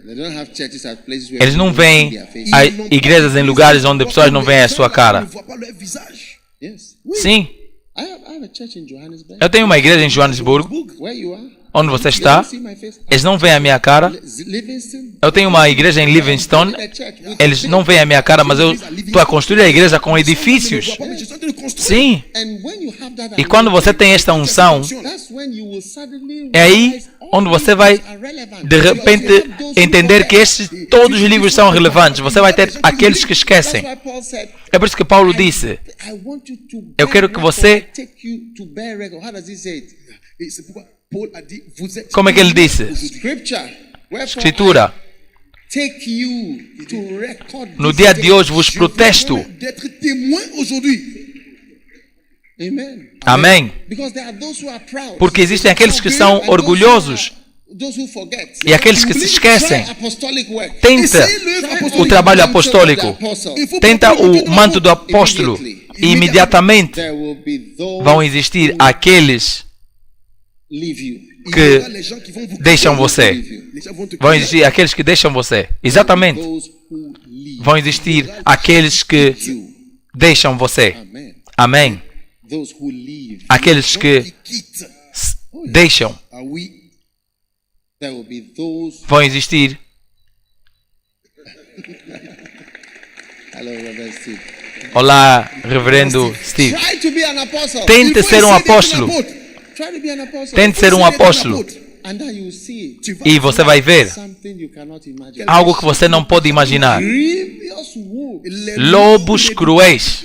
They don't have churches at places where Eles não people don't see veem their faces. as igrejas em lugares onde pessoas não veem a sua Ne cara. voient pas leur visage. Yes. Sim, I have a church in Johannesburg. eu tenho uma igreja em Joanesburgo, Where you are? onde você You está. don't see my face. Eles não veem a minha cara. Livingston. Eu tenho uma igreja em Livingstone. The church with Eles não veem a minha cara, mas eu estou a construir a igreja com edifícios. Ne voient pas, mais je suis en train de construire. Sim. And when you have that E quando você tem esta unção, that's when you will suddenly é aí realize all onde você vai, things are relevant. de repente, entender que todos os livros são relevantes. Você vai ter aqueles que esquecem. That's why Paul said, É por isso que Paulo disse: I want you to eu quero que bear você- record, take you to bear record. How does he say it? Et c'est pourquoi Paul a dit, vous êtes como é que ele disse? Scripture. Wherefore Escritura. I take you to record No this dia de day. hoje vos protesto. d'être témoin aujourd'hui. Amen. Amém. Because there are those who are proud. Porque existem aqueles que são And orgulhosos those who forget. e aqueles que se esquecem. Try apostolic work. Tenta o trabalho apostólico. Tenta o manto do apóstolo. E imediatamente There will be those vão existir aqueles leave you. Il y que aura les gens qui vont vous deixam você. Les gens vont te Vão quitter. existir aqueles que deixam você. Exatamente. Those who leave Vão existir aqueles que you. deixam você. Amen. Amém. Those who leave. Aqueles que Qui quittent. deixam. Ah oui. There will be those. Vão existir. Hello, Reverend Steve. Olá, reverendo Steve. Try to be an apostle. Tente Il faut ser um essayer d'être apóstolo. apôtre. Try to be an apostle. Tente ser um Essayer d'être apóstolo. apôtre. And then you see Tu vas E você vai ver something you cannot imagine. algo que você não pode imaginar. Grievous wolves les Lobos loups, cruéis.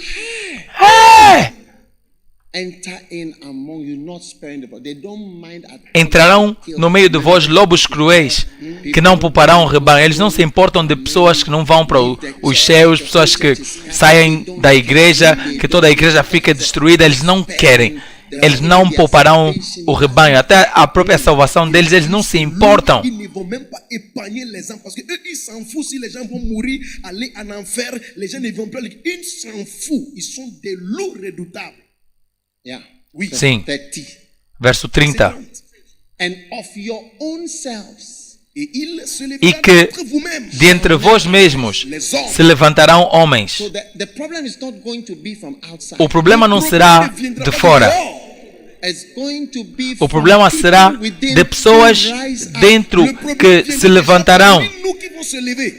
enter in among you, not sparing the. They don't mind at Entrarão no meio de vós lobos cruéis que não pouparão o rebanho. Eles não se importam de pessoas que não vão para os céus, pessoas que saem da igreja, que toda a igreja fica destruída. Eles não querem. Eles não pouparão o rebanho. Até a própria salvação deles, eles não se importam. Ils ne vont même pas épargner les âmes parce que eux, ils s'en foutent si les gens vont mourir, aller en enfer. Les gens ne vont pas. Ils s'en foutent. Ils sont des loups redoutables. Yeah. Oui. Sim. 30. Verso 30. And of your own selves. Et il se E lèvera que d'entre vous-mêmes. de entre vós mesmos se levantarão homens. So the problem is not going to be from outside. O problema não será de fora. It's going to be O from problema people será within de pessoas who rise up. dentro Le problème que vient se de levantarão. nous qui vont se lever.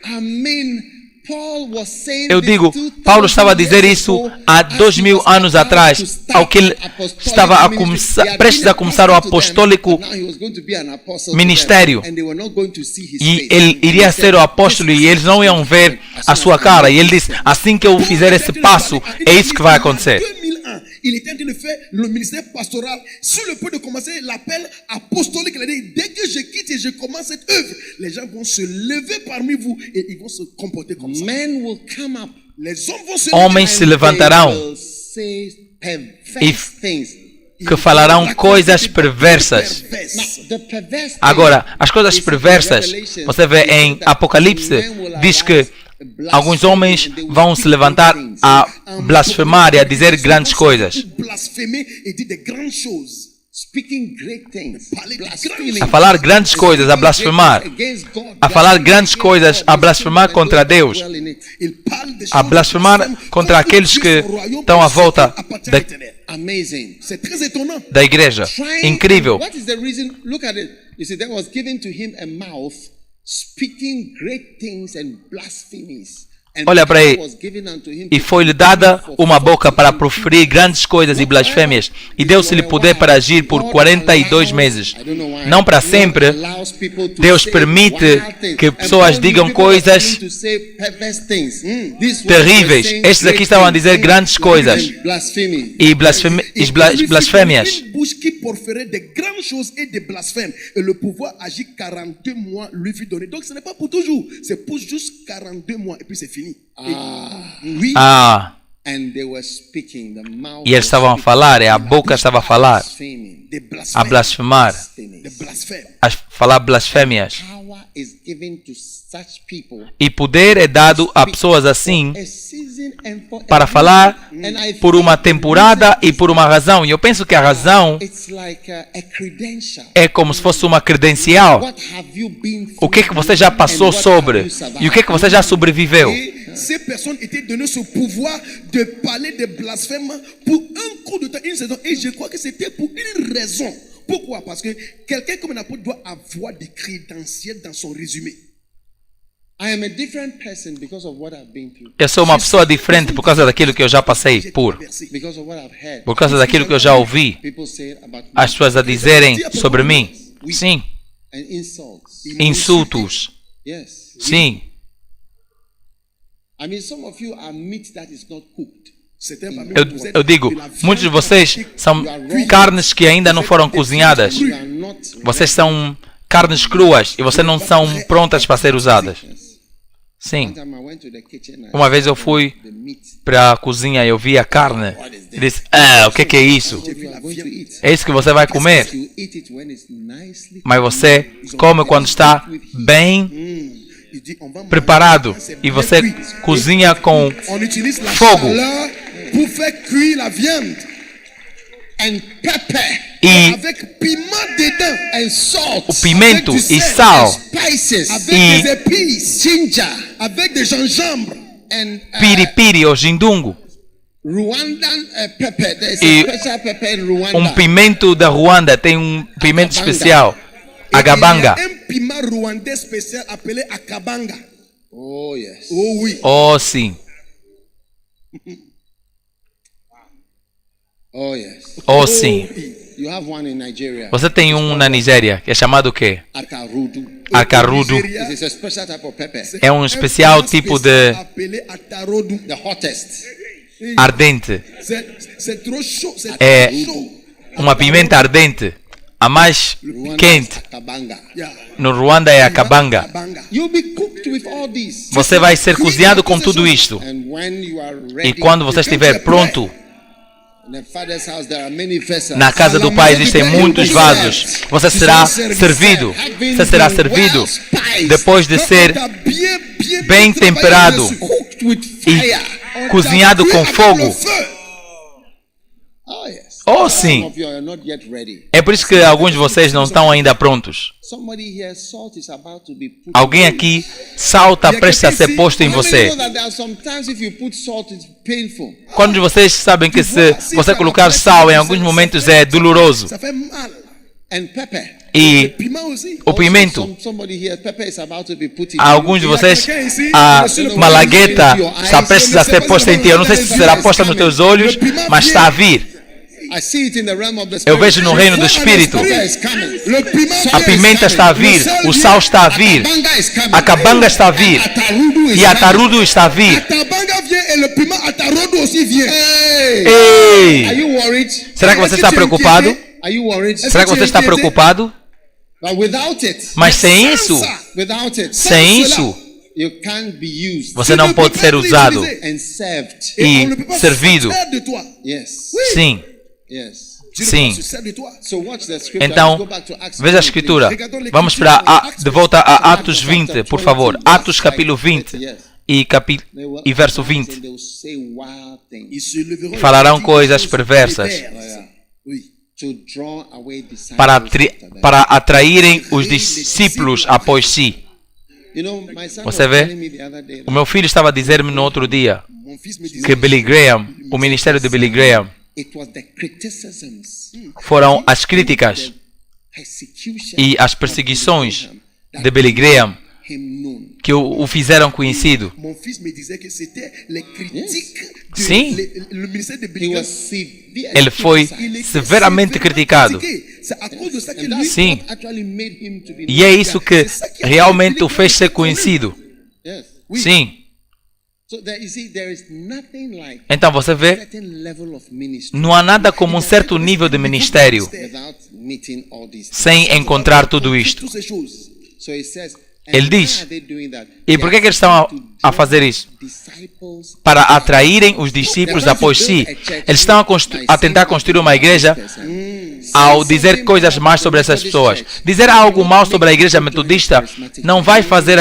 I mean, Paul was saying Eu this digo, 2000 Paulo estava a dizer years isso ago, há as he 2000 was anos about atrás, to start ao que ele apostolic estava a ministry. começar, He had prestes been a começar o apostle to them, apostólico but now he was going to be an apostle to ministério. them, and they were not going to see his e face. ele And he iria said, ser o apóstolo e eles não iam ver a sua cara. E ele disse, assim que eu fizer esse passo, é isso que vai acontecer. 2000 ans, il était en train de faire le ministère pastoral sur le point de commencer l'appel apostolique. Il a dit, dès que je quitte et je commence cette œuvre, les gens vont se lever parmi vous et ils vont se comporter comme ça. Men will come up Les hommes vont se Homens lever. se levantarão and they will say perverse E- things. que falarão coisas perversas. Now, the perverse Agora, thing as coisas is in perversas, Revelation, você vê em Apocalipse, diz que alguns homens vão se levantar a blasfemar e a dizer grandes coisas. Blasphémer et dire des grandes choses. speaking great things, blaspheming, a falar grandes coisas, a blasfemar, against God, a falar grandes coisas, a blasfemar contra Deus, dwell in it. Il parle des a choses blasfemar blasphèmes contra contre aqueles Christ, que son royaume, estão à c'est volta appartient da- à l'éternel. Amazing. C'est très étonnant. da igreja. Incrível. What is the reason? Look at it. You see, there was given to him a mouth speaking great things and blasphemies. And Olha para aí. power was given unto him E to foi-lhe dada uma boca para proferir grandes coisas e blasfêmias, e deu-se-lhe poder para agir por 42 meses. Não para sempre. Deus permite que pessoas digam coisas terríveis. Estes aqui estavam a dizer grandes coisas e blasfêmias. Une bouche qui porferait de grandes choses et de blasphèmes. Et le pouvoir agir 42 mois lui fut donné. Donc ce n'est pas pour toujours. C'est pour juste 42 mois et puis c'est fini. Oui. Ah, And they were speaking, the mouth e eles estavam a falar, e a boca estava a falar, blaspheming. Des a blasphèmes. blasfemar, Des blasphèmes. a falar blasfêmias. Power is given to such people E poder é dado a pessoas assim a season and for a para falar reason. And I por think uma temporada e por uma razão. E eu penso que a razão it's like a credential. é como se fosse uma credencial. What have you been O que é que você já passou and what sobre? have you survived? E o que é que você já sobreviveu? Et ces personnes étaient données ce pouvoir de parler de blasphème pour un court de temps, une saison. Et je crois que c'était pour une raison. Pourquoi? Parce que quelqu'un comme un apôtre doit avoir des crédentiels dans son résumé. I am a different person because of what I've been through, Eu sou uma pessoa diferente por causa daquilo que eu já passei por. because of what I've heard. Por causa daquilo que eu já ouvi. People say about me As pessoas a dizerem sobre mim. Sim. and insults. Insultos. Yes. Sim. I mean, some of you are meat that is not cooked. Certains parmi Eu, vous êtes eu digo, de la viande muitos de vocês são carnes que ainda não foram cozinhadas. You are not Vocês são carnes cruas e vocês não são prontas para ser usadas. Sim. One time I went to the kitchen and Uma vez eu fui the meat. para a cozinha e eu vi a carne. E disse, o que é isso? You are going to eat. É isso que você vai comer. You eat it when it's nicely Mas você come quando está bem Il dit, on va manger preparado. quand c'est E bien você cuit. cozinha com On utilise la fogo. chaleur pour faire cuire la viande. and pepper e Avec piment dedans. and salt o pimento Avec du e sel. sal, spices Avec E- des épices. ginger Avec des gingembre. and piripiri ou jindungo, Rwandan pepper. There's E a special pepper in Rwanda. pimento da Ruanda tem pimento especial, agabanga. Il y a un piment rwandais spécial appelé akabanga. Oh yes. Oh oui. Oh, sim. Oh yes. Oh, sim. You have one in Nigeria. Você tem na Nigéria que é chamado o quê? Atarudu. Acarudo. Nigeria, This is a special type of pepper. É um especial tipo de appelé atarodu. The hottest. ardente. C'est trop chaud. C'est É trop chaud. uma pimenta ardente. A mais Rwanda quente kabanga. Yeah. no Ruanda é a cabanga. Kabanga. You'll be cooked with all these. Você vai ser cozinhado com tudo isto. And when you are E ready, quando você estiver pronto, in the Father's house there are many vessels. na casa do Pai existem muitos vasos. Você será servido. Você será servido depois de ser bem temperado Cooked with e fire. cozinhado com fogo. Oh yes. Oh, Some sim. of you are not yet ready. É por isso que alguns de vocês não estão ainda prontos. Somebody here, salt is about to be put. Alguém aqui, sal está prestes a ser posto em How many você. know that there are sometimes if you put salt it's painful? Quantos de vocês sabem que se você colocar sal em alguns momentos é doloroso? Ça fait mal. And pepper. E Piment aussi. o pimento, Somebody here, pepper is about to be put in. alguns de vocês, a malagueta está prestes a ser posta em ti. Eu não sei se será posta nos teus olhos, mas está a vir. I see it in the realm of the Eu spirit. vejo no reino do Espírito. Pepper is coming. Le piment A pimenta está a vir, o sal está a vir, Kabanga is coming. a cabanga está a vir Atarudu is e a tarudo está a vir. Atabanga vient et le piment atarodo aussi vient. Hey! Are Ei! you worried? Será que você está preocupado? Are you worried? Será que você está preocupado? But without it, Mas sem isso, without it, sem isso, you can't be used você não pode ser usado and served. e On ne peut pas servido. se faire de toi. Yes. Sim, Yes. Tu ne Sim. peux pas se faire de toi. So watch the scripture. Let's então go back to Acts veja a 20, escritura. please. Vamos para de volta a Atos 20, por favor. Atos capítulo 20 e verso 20. And they will say wild things. Ils se leveront Falarão et diront coisas des choses perversas. perverses. Oui. to draw away disciples para after them. atraírem os discípulos após si. You know, my son Você was vê? telling me the other day O meu filho estava a dizer-me no outro dia Mon fils me disait que Billy Graham, o ministério de Billy Graham, it was the criticisms, foram as críticas persecution e as perseguições de Billy Graham him known. que o fizeram conhecido. Mon fils me disait que c'était les critiques de Sim. le ministère de He Billy was Graham. severe. Ele foi severamente criticado. C'est à cause de ça que And lui, that's Sim. what actually made him to be E é isso que realmente o fez ser conhecido. Yes. Sim. So there, you see, there is nothing like Então você a vê, certain level of ministry não há nada como um certo nível de ministério without meeting all these things. sem encontrar tudo isto. toutes ces choses. So he says, Ele and diz, why are they doing that? e por que eles estão a fazer isso? Disciples Para atraírem os discípulos após si. Eles estão a tentar construir uma igreja ao dizer coisas más sobre essas pessoas. Dizer algo mal sobre a igreja metodista não vai fazer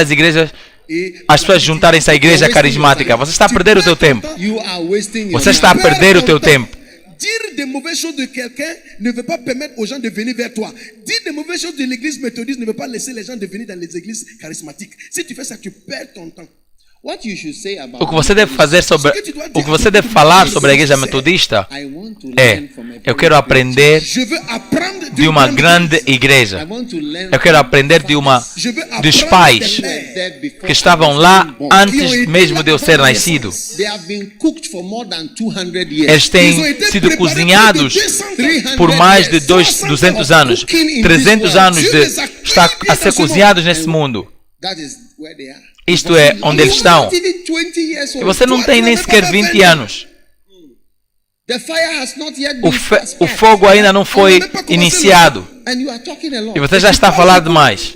as pessoas juntarem-se à igreja carismática. Você está a perder o teu tempo. You are wasting your Você está a perder o teu tempo. Dire des mauvaises choses de quelqu'un ne veut pas permettre aux gens de venir vers toi. Dire des mauvaises choses de l'église méthodiste ne veut pas laisser les gens de venir dans les églises charismatiques. Si tu fais ça, tu perds ton temps. What you should say about O que você deve fazer sobre, o que você deve falar sobre a igreja metodista I want to é: learn from a eu very quero aprender Je veux apprendre de uma grande igreja. I want to learn Eu quero aprender de uma Je veux dos apprendre pais des mères there before que estavam lá qui ont antes été mesmo de eu ser là nascido. They have been cooked for more than 200 years. Eles Ils ont têm été sido préparés cozinhados pour 200 ans. por mais de 200 anos, 300 anos de estar a ser cozinhados nesse mundo. That is where they are. Isto é onde eles estão. Not even 20 years E old. você não tem nem sequer 20 anos. The fire has not yet O, been o fogo ainda não foi iniciado. And you are talking a lot. E você já está a falar demais.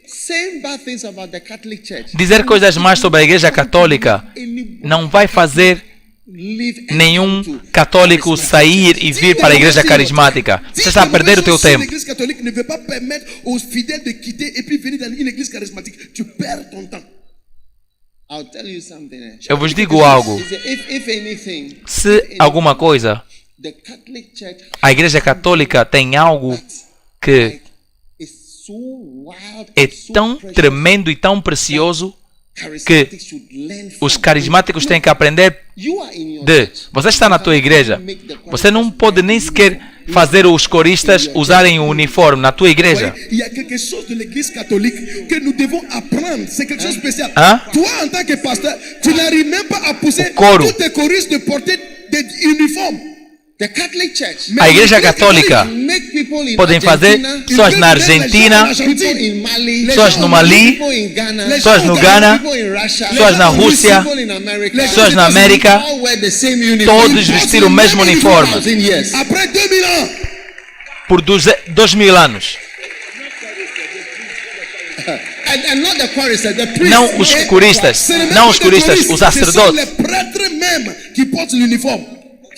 Saying bad things about the Catholic Church. Dizer coisas mais sobre a igreja católica não vai fazer Leave nenhum católico sair e vir para a igreja carismática. Você está a perder o teu tempo. L'église catholique ne veut pas permettre aux fidèles de quitter et puis venir dans une église charismatique. Tu perds ton temps. I'll tell you something. Eu vos digo algo. If anything, Se alguma coisa, the Catholic Church a igreja católica tem algo que is so wild, é so tão precious. tremendo e tão precioso Charismatics should learn os from. carismáticos têm que aprender You are in your de. church. Você está na tua igreja. Você não pode nem sequer fazer os coristas usarem o uniforme na tua igreja. Il y a quelque chose de l'église catholique que nous devons apprendre. C'est quelque chose de spécial. Hein? Toi, en tant que pasteur, tu n'arrives même pas à pousser coro. tous tes choristes de porter des uniformes. The Catholic Church A igreja católica make people in podem fazer Argentina, pessoas na Argentina, people in Mali, pessoas no Mali, people in Ghana, pessoas no Ghana, people in Russia, pessoas na Rússia, people in America, pessoas na América, all wear the same uniform. todos vestir o mesmo uniforme 2000 years. Après 2000 ans, por 2000 anos. And not the choristers, the priests. Não os coristas, ce n'est même não pas os des coristas, choristes, os ce sont sacerdotes. les prêtres même qui portent l'uniforme.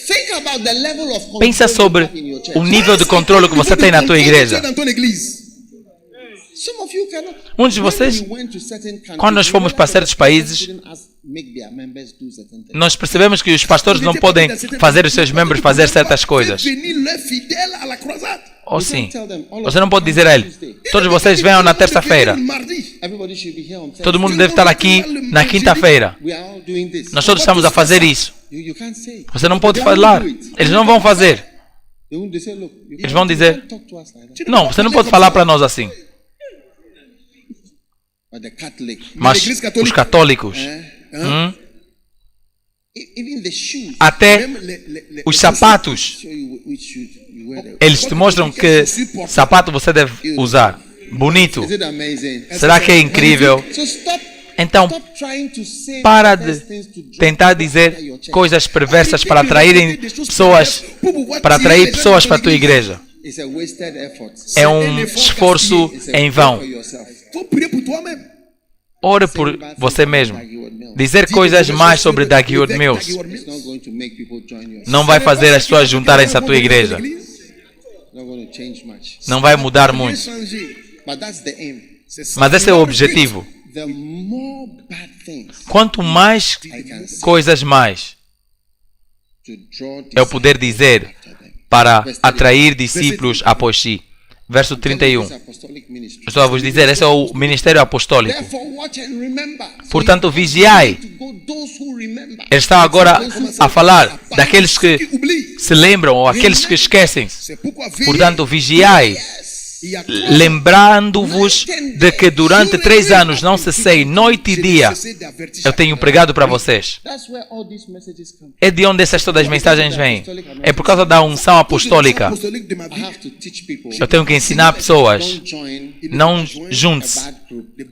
Think about the level of control Pensa sobre you have in your church. o nível de controle que você tem na tua igreja. Dans ton église. Some of you cannot. Muitos de vocês, When we went to certain countries, quando nós fomos para certos países, couldn't make their members do certain things. nós percebemos que os pastores não podem fazer os seus membros fazer certas coisas. Venir leur fidèle à la croisade. Ou sim, você não pode dizer a ele, todos vocês venham na terça-feira. Mardi. Everybody should be here on Thursday. Todo mundo deve estar aqui na quinta-feira. We are all doing this. Nós todos estamos a fazer isso. You can't say. Você não pode falar. Eles não vão fazer. They say, look, you Eles vão dizer, talk to us like that. não, você não pode falar para nós assim. But the Catholic, Mas os católicos, even the shoes. até Même les os sapatos, Show you which shoes you wear. eles te mostram que sapato você deve usar. Bonito. Is it amazing? Será que é incrível? So stop. Então, Stop trying to say para perverse de things to draw tentar people dizer to your church. coisas perversas para atraírem pessoas, para atrair pessoas para a tua igreja. It's a wasted effort. É um esforço It's a em prayer vão. for yourself. faut prier pour toi-même. Ore por você mesmo. Dizer coisas mais sobre Dag Heward-Mills It's not going to make people join your. não vai fazer as pessoas juntarem-se à tua igreja. Not going to change much. Não vai mudar muito. But that's the aim. Mas esse é o objetivo. The more bad things Quanto mais I can see coisas mais é o poder dizer para atrair discípulos após si. Verso 31. Estou a vos dizer, esse é o ministério apostólico. Portanto, vigiai. Ele está agora a falar daqueles que se lembram ou aqueles que esquecem-se. Portanto, vigiai, lembrando-vos de que durante 3 anos não cessei noite e dia. Eu tenho pregado para vocês. É de onde essas todas as mensagens vêm. É por causa da unção apostólica. Eu tenho que ensinar pessoas. Não junte-se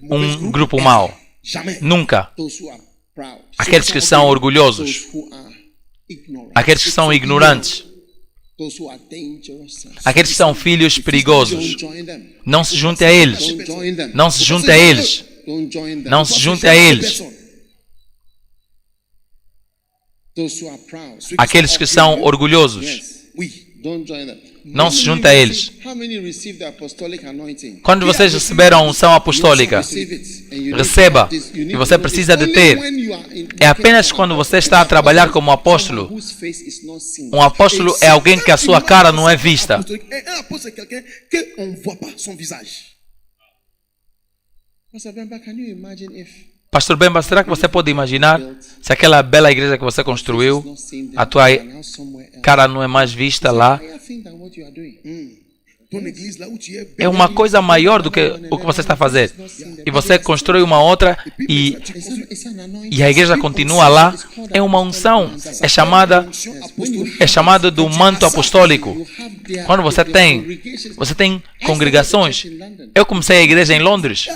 um grupo mau. Nunca. Aqueles que são orgulhosos. Aqueles que são ignorantes. Aqueles que são filhos perigosos. Não se junte a eles. Não se junte a eles. Não se junte a eles. Aqueles que são orgulhosos. Não se junte a eles. Quando vocês receberam a unção apostólica, receba. E você precisa de ter. É apenas quando você está a trabalhar como apóstolo. Um apóstolo é alguém que a sua cara não é vista. Pastor Bemba, será que você pode imaginar se aquela bela igreja que você construiu, a tua cara não é mais vista lá? É uma coisa maior do que o que você está a fazer. E você constrói uma outra e a igreja continua lá. É uma unção. É chamada do manto apostólico. Quando você tem congregações. Eu comecei a igreja em Londres.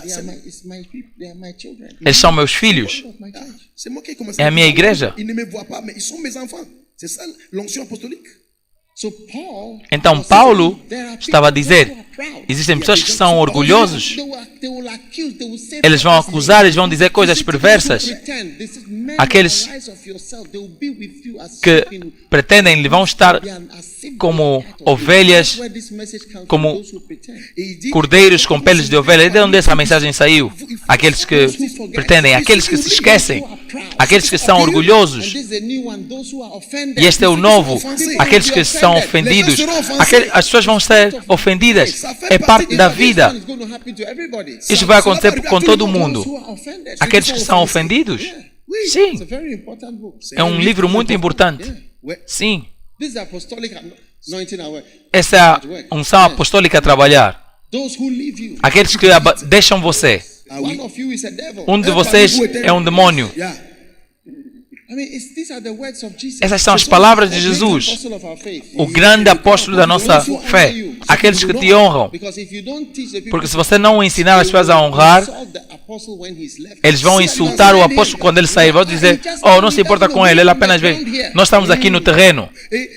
Eles são meus filhos. É a minha igreja. Então Paulo estava a dizer, existem pessoas que são orgulhosos. Eles vão acusar, eles vão dizer coisas perversas. Aqueles que pretendem, eles vão estar como ovelhas, como cordeiros com peles de ovelha. É de onde essa mensagem saiu. Aqueles que pretendem, aqueles que se esquecem, aqueles que são orgulhosos. E este é o novo, aqueles que são ofendidos. As pessoas vão ser ofendidas. É parte da vida. Isso vai acontecer com todo mundo. Aqueles que são ofendidos? Sim. É um livro muito importante. Sim. Essa é a unção apostólica a trabalhar. Aqueles que deixam você. Um de vocês é um demônio. Essas são as palavras de Jesus, o grande apóstolo da nossa fé. Aqueles que te honram. Porque se você não ensinar as pessoas a honrar, eles vão insultar o apóstolo quando ele sair. Vão dizer, oh, não se importa com ele, ele apenas vem. Nós estamos aqui no terreno.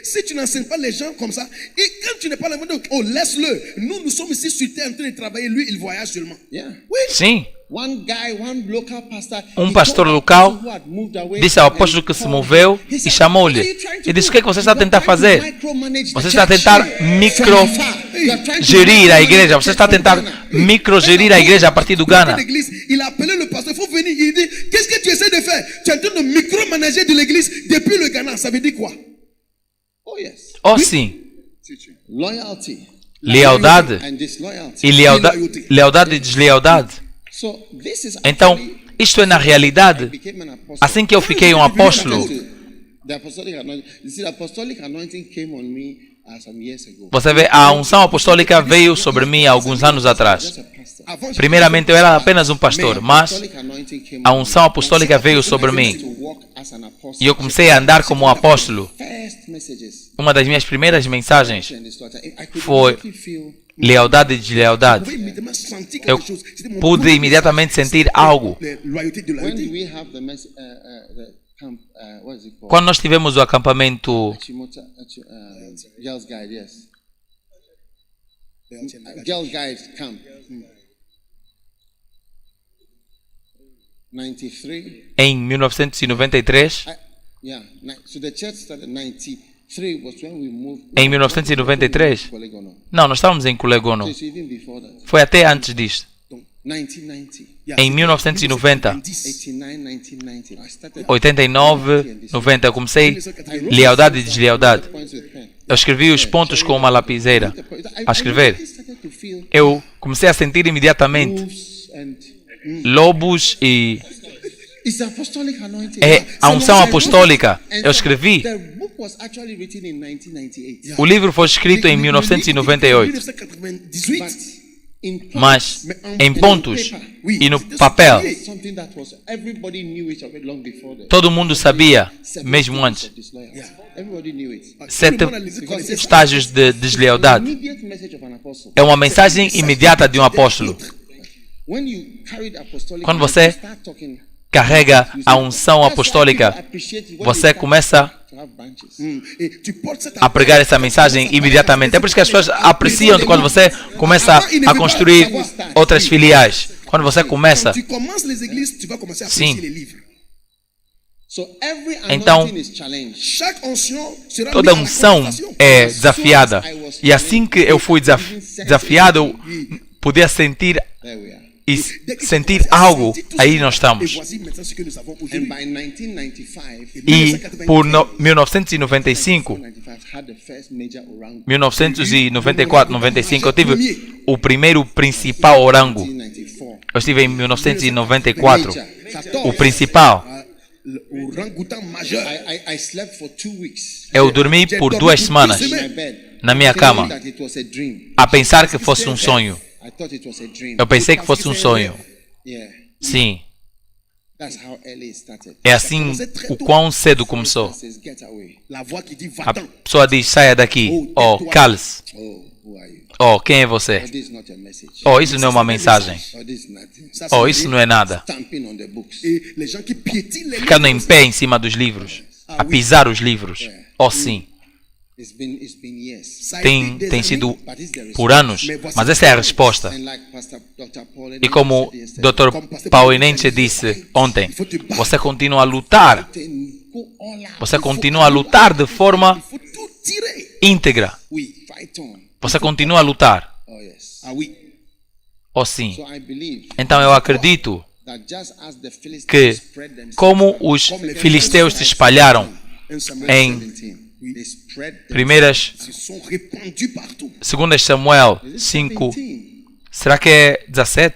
Se tu n'enseignes pas les gens comme ça, et quand tu n'es pas là, oh, laisse-le. Nous sommes ici sur terre en train de travailler, lui, il voyage seulement. Sim. Um pastor local disse ao apóstolo que se moveu e chamou-lhe. E disse, o que é que você está a tentar fazer? Você está a tentar microgerir a igreja. Você está a tentar microgerir a igreja a partir do Ghana. Il a appelé le pasteur, il faut venir. Il dit, qu'est-ce que tu essaies de faire? Tu es en train de micromanager de l'église depuis le Ghana. Ça veut dire quoi? Oh, sim. Lealdade e lealdade e deslealdade. Então, isto é na realidade, assim que eu fiquei um apóstolo, você vê, a unção apostólica veio sobre mim há alguns anos atrás. Primeiramente eu era apenas um pastor, mas a unção apostólica veio sobre mim. E eu comecei a andar como um apóstolo. Uma das minhas primeiras mensagens foi lealdade e deslealdade. Eu pude imediatamente sentir algo. Quando nós tivemos o acampamento Girl Guide Camp 93. Em 1993. Em 1993? Não, nós estávamos em Colegono. Foi até antes disto. 1990. Em 1990, 89, 1990. I started 89, 90, eu comecei lealdade e deslealdade. points with pen. Eu escrevi os pontos com uma lapiseira. A escrever. I started to feel Eu comecei a sentir imediatamente wolves and lobos e it's the apostolic anointing. é a unção apostólica. Eu escrevi. The book was actually written in 1998. O livro foi escrito em 1998, 1998. In points, mas em pontos e no papel, something that was everybody knew it already long before that. todo mundo sabia, mesmo antes. Everybody knew it. 7 estágios de deslealdade. Immediate message of an apostle. É uma mensagem imediata de um apóstolo. When you carried apostolic Quando anointing, você you start talking. carrega a unção apostólica, você começa To have branches. a pregar essa mensagem imediatamente. É por isso que as pessoas apreciam quando você começa a construir outras filiais. Quando você começa. Tu commences les églises, tu vas commencer à Sim. apprécier les livres. So every Então, anointing is challenged. Chaque onction sera Toda mise à la unção confrontation. é desafiada. E assim que eu fui desafiado, eu podia sentir There we are. e sentir algo. Aí nós Et estamos. voici maintenant ce que nous avons And aujourd'hui. by 1995, E por 1995, 1995 had the first major orango. 1994, 95, eu tive o primeiro principal orango. 1994. Eu estive em 1994. Major. O principal. O orang-outan majeur. I slept for 2 weeks Eu dormi por 2 semanas in my bed. na minha thinking cama, that it was a dream. a pensar que fosse um sonho. I thought it was a dream. Eu pensei que fosse um sonho. Yeah. Sim, That's how early it started. é assim o quão cedo começou. It says, get away. La voix qui dit A va-t'en. pessoa diz, saia daqui. Oh, cale-se. Oh, who are you? Oh, quem é você? Oh, this is not a message. Oh, isso não é uma mensagem. Oh, this is nothing. Ça, Oh, c'est isso não é nada. Stamping on the books. Et les gens qui piétinent les Ficando em livres. pé em cima dos livros. A pisar os livros. Oh, sim. It's been years. Ça a été Tem des sido années. But it's the response. por anos. Mas essa é a resposta. And like Pastor Dr. Paul E como Dr. Paulinense disse ontem, você continua a lutar. go all out. Você continua a lutar de forma Il faut tout tirer. íntegra. We fight on. Você continua a lutar. Oh yes. Ah oui. Oh, sim. So I believe Então eu acredito that just as the Philistines que, spread themselves como os filisteus se espalharam 1 Samuel em 17, they spread primeiras, se sont répandus partout. 2 Samuel 5, 17. será que é 17?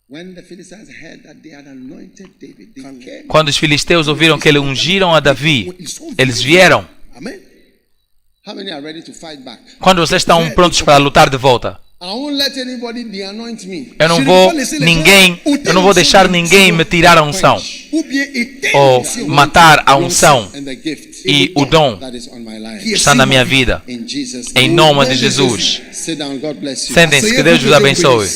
When the Philistines heard that they had anointed David, they came. Quando os filisteus ouviram que ele ungiram a Davi, eles vieram. Amen. How many are ready to fight back? Quando vocês estão prontos para lutar de volta? I won't let anybody de-anoint me. Eu não vou deixar ninguém me tirar a unção Ou bien éteindre ou l'onction matar a unção And the gift e o dom that is on my life. que está na minha vida. In Jesus' Em nome de Jesus. Sit down. God bless you. Sentem-se, que Deus vos abençoe.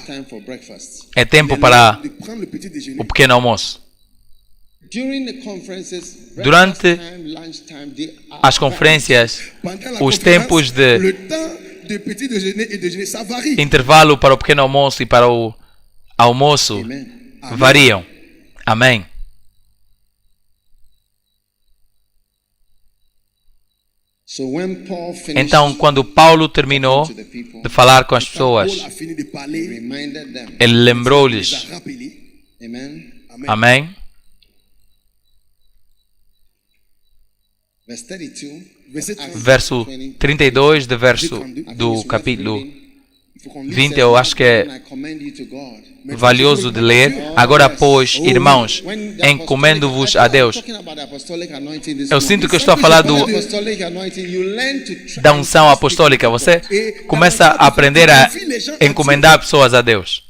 Time for breakfast. É tempo para de prendre le petit déjeuner. o pequeno almoço. During the conferences, Durante breakfast time, lunch time, they are as conferências, Pendant la os conférence, tempos de le temps de petit déjeuner et déjeuner, ça varie. intervalo para o pequeno almoço e para o almoço Amen. variam. Amém. So when Paul finished, Então, quando Paulo terminou de falar com as pessoas, Paul a fini de parler, reminded them. ele lembrou-lhes. a rappelé. Amen. Amen. Amém. Verse 32. Verset 30. Verso 32 do capítulo Il faut qu'on lise 20, eu acho que é I commend you to God. valioso de ler. Agora, pois, irmãos, encomendo-vos a Deus. Eu sinto que eu estou a falar da unção apostólica. Você começa a aprender a encomendar pessoas a Deus.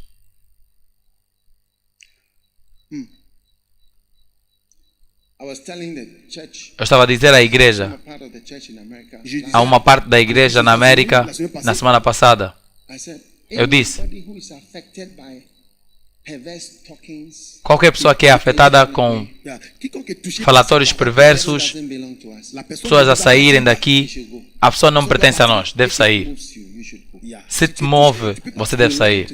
Eu estava a dizer à igreja, a uma parte da igreja na América, na semana passada, eu disse, qualquer pessoa que é afetada com Quiconque est touché falatórios perversos, pessoas a saírem daqui, a pessoa não pertence a nós, deve sair. Se te move, você deve sair.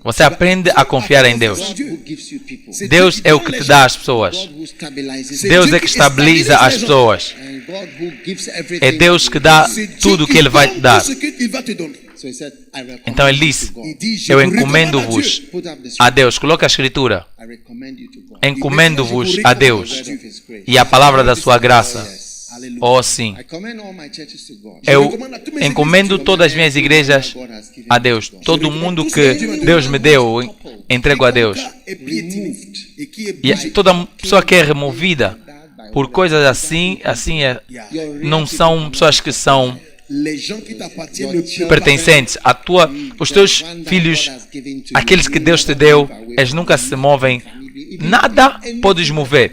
Você aprende a confiar em Deus. God who gives you people. Deus é o que te dá as pessoas. God who stabilizes Deus é que estabiliza as pessoas. and God who gives everything. É Deus que dá tudo o que Ele vai te dar. Ce qu'il va te donner. So he said, I recommend Então Ele you disse, to God. Il dit, je eu vous recommande à encomendo-vos Dieu. Put up the a scripture. Deus. Coloca a escritura. I recommend you to God. Encomendo-vos a Deus The word of his grace. e a palavra da sua graça. Yes. Alléluia. Oh sim, I commend all my churches to God. eu encomendo todas as minhas igrejas a Deus. Todo mundo que Deus me deu, entrego a Deus. Et piétiné. Et qui est E toda pessoa que é removida por coisas assim não são pessoas que são les gens qui t'appartiennent ne peuvent pas pertencentes. Os teus filhos, aqueles que Deus te deu, eles nunca se movem. Nada pode os mover.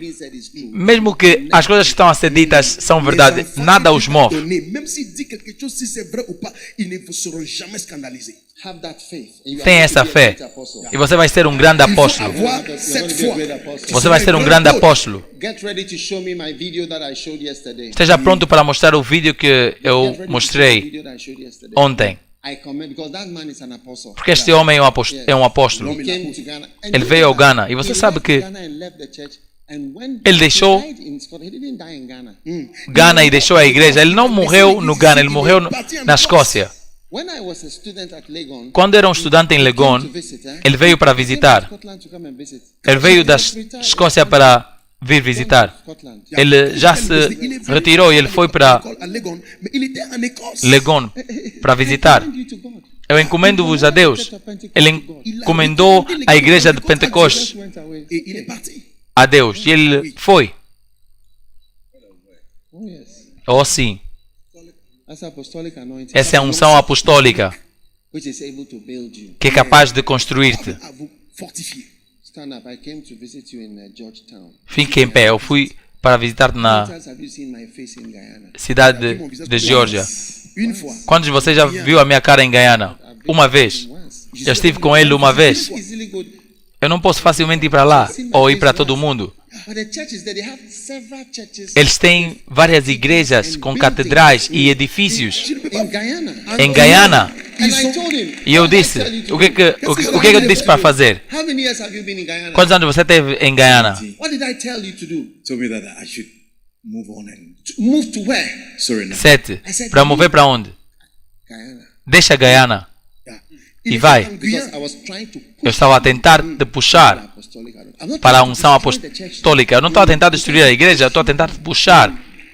Mesmo que as coisas que estão a ser ditas são verdade, nada os move. Même s'il dit quelque chose, si c'est vrai ou pas, ils ne seront jamais scandalisés. Have that faith. And you Tem are essa going to be a fé. great apostle. E você vai ser um grande Il faut apóstolo. avoir You're cette going to be foi. a great apostle. Você vai ser um grande apóstolo. Get ready to show me my video that I showed yesterday. Esteja pronto para mostrar o vídeo que eu Get ready to show the mostrei video that I showed yesterday. ontem. I commend because that man is an apostle. Porque este homem é um apóstolo. He came to Ghana. And Ele veio ao Ghana. E você sabe que Ghana and left the church. And when ele deixou he died in Scotland, he didn't die in Ghana. Ghana e deixou a igreja. Ele não morreu no Ghana, ele morreu na Escócia. When I was a student at Legon, Quando era um estudante em Legon, ele veio para visitar. Scotland to come and visit. Ele veio da Escócia para vir visitar. Scotland. Ele já se retirou e ele foi para À Legon, mais il était en Écosse. Legon para visitar. Commend you to God. Eu encomendo-vos a Deus. Ele encomendou a igreja de Pentecostes Went away. Et il est parti. a Deus. E ele foi. Oh yes. Oh sim, That's apostolic anointing, essa é a unção apostólica which is able to build you. que é capaz de construir-te. À vous fortifier. Stand up. I came to visit you in Georgetown. Fique em pé. Eu fui para visitar-te How na many times have you seen my face in Guyana? cidade de Geórgia. Une fois. Quantos de vocês já viu a minha cara em Guyana? Uma vez. Once. Eu estive com ele uma vez. Easily go. Eu não posso facilmente ir para lá ou ir para todo mundo. But the churches there, they have several churches Eles têm várias igrejas com catedrais e edifícios in Guyana. em Guyana. And I told him. E eu disse, o que é que eu disse para fazer? How many years have you been in Guyana? Quantos anos você teve em Guyana? What did I tell you to do? Told me that I should move on and Move to where? Suriname. 7. Para mover para onde? Guyana. Deixa Guyana. Il E était vai. en Because Guyane. I was trying to Eu estava a tentar te puxar apostolic anointing. I'm not para a trying to unção destroy the church. apostólica. Eu não estou a tentar destruir a igreja, eu estou a tentar te puxar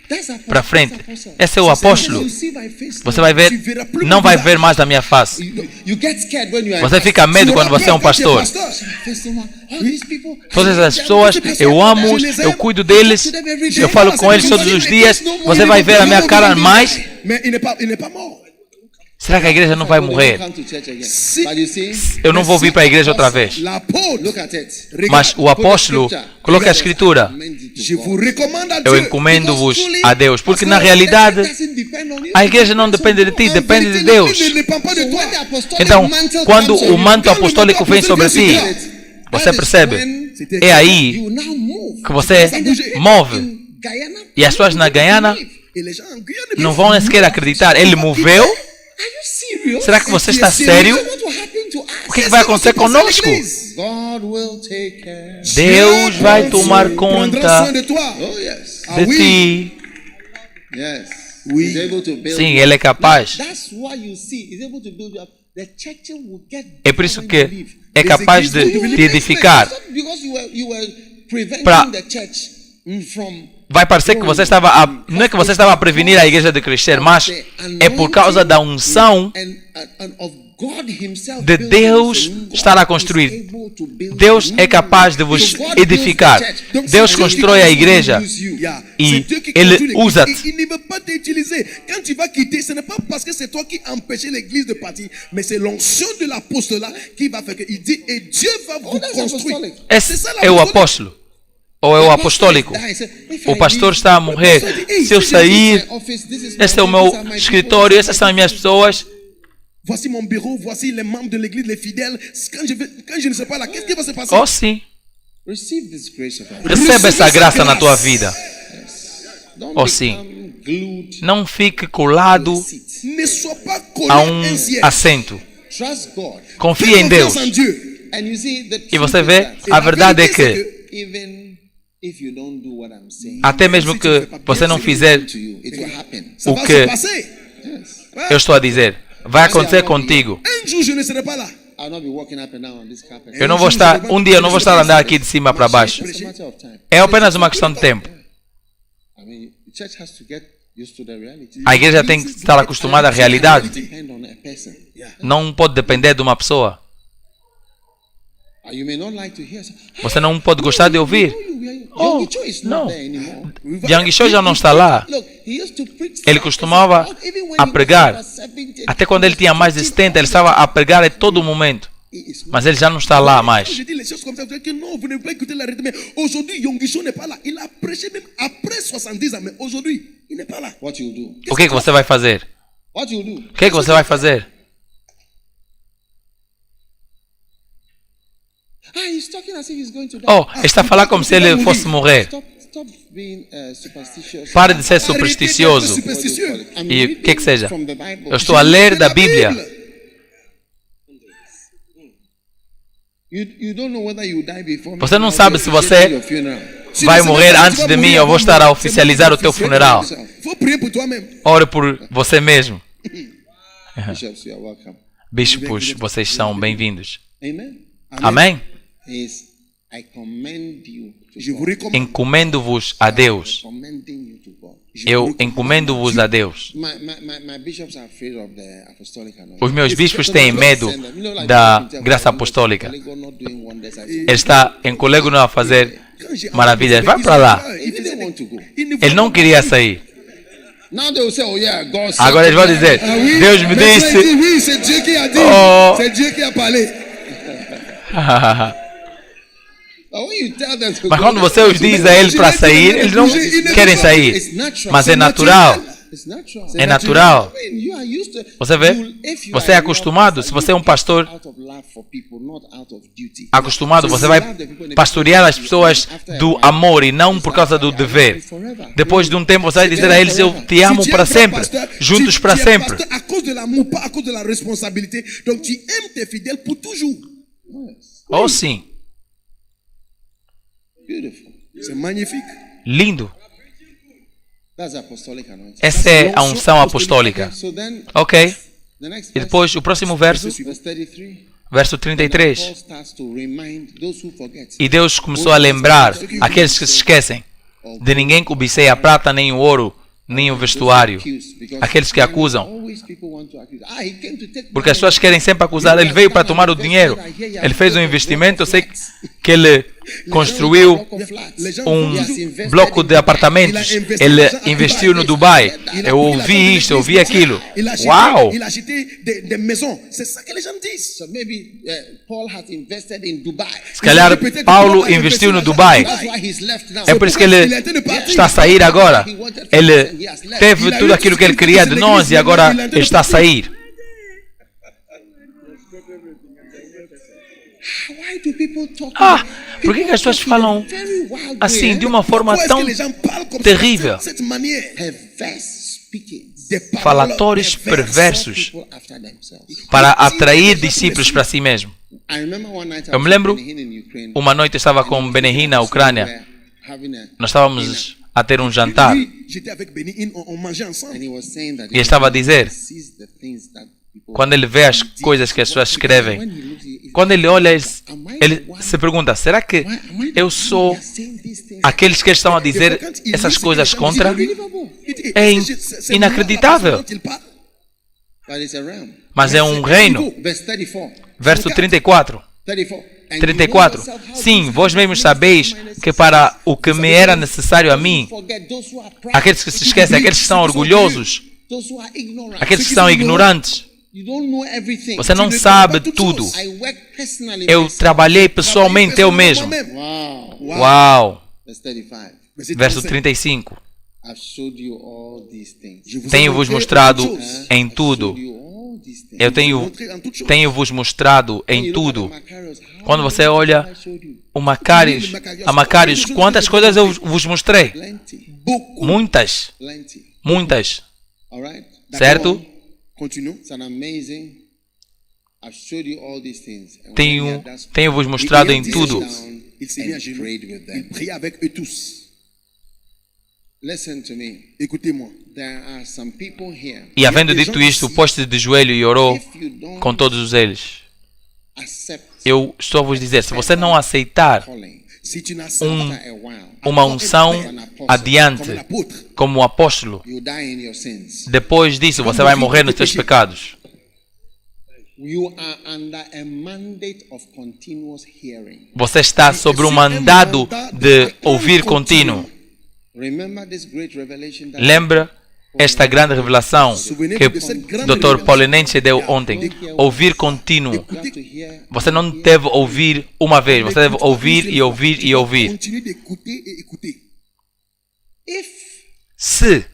That's apostle. para frente. That's apostle. Esse é o apóstolo. You see my face. Você vai ver, não vai ver mais a minha face. You get scared when you are. Você fica medo quando você é um pastor. Todas as pessoas, eu amo-os, eu cuido deles, eu falo com eles todos os dias. Você vai ver a minha cara mais. Mais il n'est pas mort. Será que a igreja não vai morrer? Come to church again. Si- But you see, Eu não vou vir para a igreja outra vez. L'apôtre, look at it. Mas o apóstolo coloca a escritura. je vous recommande à Eu Dieu. encomendo-vos a Deus. Porque na realidade, a igreja não depende de ti, depende de Deus. Il ne dépend pas de toi. Então, quando o manto apostólico vem sobre ti, você percebe, é aí You now move. que você move. Guyana. E as pessoas na Guyana Et les gens en Guyane, não vão nem sequer acreditar. Ele moveu? Are you serious? Será que você está sério? What will happen to us? O que vai acontecer conosco? God will take care. Deus vai tomar prendra conta soin de toi. Oh yes. Ah de oui. ti. Yes. Oui. He's able to build Sim, you. Ele é capaz. That's why you see, he's able to build you up. The church will get É por isso when que you leave. é capaz de te edificar. Because you were preventing Pra- the church from Vai parecer que você estava a, não é que você estava a prevenir a igreja de crescer, mas é por causa da unção and of God himself de building Deus this thing. estar a God construir. is able to build Deus you. é capaz de vos So God builds edificar. the church. Donc, Deus c'est Dieu constrói a qui igreja use you. Yeah. e C'est Dieu qui Ele construit l'église. usa-te. Et il ne veut pas t'utiliser. Quand tu vas quitter, ce n'est pas parce que c'est toi qui empêchais l'église de partir, mais c'est l'onction de l'apostolat qui va faire que il dit et Dieu va vous that's construire. apostolic. Esse C'est ça é o l'apostolique. apóstolo. Ou é o apostólico. O pastor está a morrer. Se eu sair, este é o meu escritório, essas são as minhas pessoas. Voici mon bureau, voici les membres de l'église, les fidèles. Quand je ne sais pas là, qu'est-ce qui va se passer? Oh sim, Receive this grace of God. recebe essa graça na tua vida. Don't Oh, sim. become glued Não fique colado Ne sois pas a collé um un siège. assento. Trust God. Confia em Deus. Confiance en Dieu. And you see, the E truth você is vê, that a verdade é que even if you don't do what I'm saying, até mesmo que você não fizer to you, it will happen. Ça o va que se passer. Yes. eu estou a dizer, vai acontecer contigo. Un jour, je ne serai pas là. I'll not be walking up and down on this carpet. Eu não vou estar, um dia eu não vou estar a andar aqui de cima para baixo. It's a matter of time. É apenas uma questão de tempo. I mean, the church has to get used to the reality. A igreja tem que estar acostumada à realidade. Depend on a person. Não pode depender de uma pessoa. You may not like to hear. Você não pode gostar de ouvir. Oh, Young Cho is não. not there anymore. Yang Cho já não está lá. Look, he used to preach Ele costumava even when a he was pregar. over 70. Até quando ele tinha mais de 70, ele estava a pregar a todo momento. Mas ele já não está lá mais. Je dis les choses comme ça, vous dites que non, vous ne pouvez pas écouter la rythme. Aujourd'hui, Yonggi Cho n'est pas là. Il a prêché même après 70 ans, mais aujourd'hui, il n'est pas là. What you do? O que é que você vai fazer? What you do? O que é que você vai fazer? He's talking as if he's going to die. Oh, está a falar como se ele fosse morrer. Stop being superstitious. Pare de ser supersticioso. Superstitieux. I'm E o reading que seja. from the Bible. Eu estou a ler da Bíblia. You don't know whether you die before me. Você não I'll sabe be se officiating você your funeral. vai morrer antes de mim. Eu vou estar a oficializar o teu funeral. Faut prier pour toi-même. Ore por você mesmo. Bishops, you are welcome. Bispos, vocês são bem-vindos. Amen. Amém? Is I commend you to Je vous God. recommande. Encomendo-vos a Deus. Commending you to God. Eu encomendo-vos a Deus. My bishops are afraid of the apostolic anointing. Os meus bispos têm medo da graça apostólica. God not doing wonders. Ele está em Colégio a fazer maravilhas. Vai para lá. He didn't want to go. Ele não queria sair. Now they will say, oh yeah, God said. Agora eles vão dizer, Ah oui, Deus me mais disse. il dit, oui, c'est Dieu qui a dit. Oh. C'est Dieu qui a parlé. But when you tell them to Mas go, quando você os diz a eles para sair, eles não querem sair. Mas é natural. it's natural. É natural. I mean, you are used to, Você vê? if you Você é are a real acostumado. pastor, Se você é um pastor out of love for people, not out of duty. acostumado, você vai pastorear as pessoas do amor e não por causa do dever. Depois de um tempo você vai dizer a eles, eu te amo Si tu es para un sempre. pasteur, Juntos tu para es sempre. pasteur à cause de l'amour, pas à cause de la responsabilité. Donc tu aimes tes fidèles pour toujours. Oh sim, Beautiful. C'est magnifique. lindo. That's apostolic anointing. Essa é a unção apostólica. So then, Ok. the next E verse, depois o próximo verso, verse 33. verso Paul 33. starts to remind those who forget. E Deus começou a lembrar aqueles que se esquecem. De ninguém cobicei a prata, nem o ouro, nem o vestuário. Aqueles que acusam. Always people want to accuse. He came to take Porque as pessoas querem sempre acusar. Ele veio para tomar o dinheiro. Ele fez um investimento. Eu sei que ele construiu um bloco de apartamentos. Ele investiu no Dubai. Eu ouvi isto, eu ouvi aquilo. Uau! Il a acheté des maisons. C'est ça que les gens disent. So maybe Paul has invested in Dubai. Se calhar Paulo investiu no Dubai. That's why he's left now. É por isso que ele está a sair agora. Ele teve tudo aquilo que ele queria de nós e agora está a sair. Why do people talk Por que as pessoas falam very wild assim, way, de uma forma Pourquoi est-ce tão que les gens parlent comme terrível? ça, cette manière? perverse speaking? Des paroles Falatórios perverses. perversos People after themselves. para atrair discípulos para si mesmo. I remember one night I Eu me was lembro, in Benin, in Ukraine. uma noite eu estava com Benehi na Ucrânia. Having a, Nós estávamos a ter um jantar. Oui, j'étais avec Béni, on mangeait ensemble. and he was saying that E ele estava a dizer, sees the things that people quando ele vê as coisas que as pessoas escrevem, when he looks, he- quando ele olha, ele se pergunta, será que eu sou saying these things. aqueles que estão a dizer essas coisas contra? É inacreditável. But it's a realm. Mas é um reino. Verse 34. Verso 34. 34. And 34. you know yourself how Sim, to vós mesmos use sabeis minus que para o que me era necessário a mim, forget those who are proud, aqueles que se esquecem, aqueles que são orgulhosos, those who are ignorant. aqueles que são ignorantes, You don't know everything. você não sabe tudo. I work personally Eu myself. trabalhei pessoalmente eu mesmo. Wow. Uau! Verse 35. Verso 35. I've showed you all these things. Tenho-vos mostrado em tudo. Showed you all these things. Eu tenho-vos mostrado em tudo. Quando você olha a Macarius, quantas coisas eu vos mostrei? Plenty. Muitas, Plenty. muitas, All right? certo? Continuons. It's an amazing I've showed you all these things. And when he Tenho, had done so, tenho-vos mostrado em Et tudo. il s'est mis à and genoux. prayed with Il them. priait avec eux tous. Listen to me. Écoutez-moi. There are some people here. E havendo dito isto, pôs-se de joelho e orou If you don't com todos eles. accept Eu estou a vos dizer, se você não aceitar calling, Si tu n'acceptes after a while, uma unção comme adiante un apôtre, como apóstolo, you die in your sins. depois disso você vai morrer nos seus pecados. You are under a mandate of continuous hearing. Você está sobre um mandado de ouvir contínuo. Remember this great revelation that Lembra esta grande revelação que o Dr. Paulinense deu ontem? Ouvir contínuo. you have to hear. Você não deve ouvir uma vez, você deve ouvir e ouvir e ouvir. continue d'écouter et écouter. If Se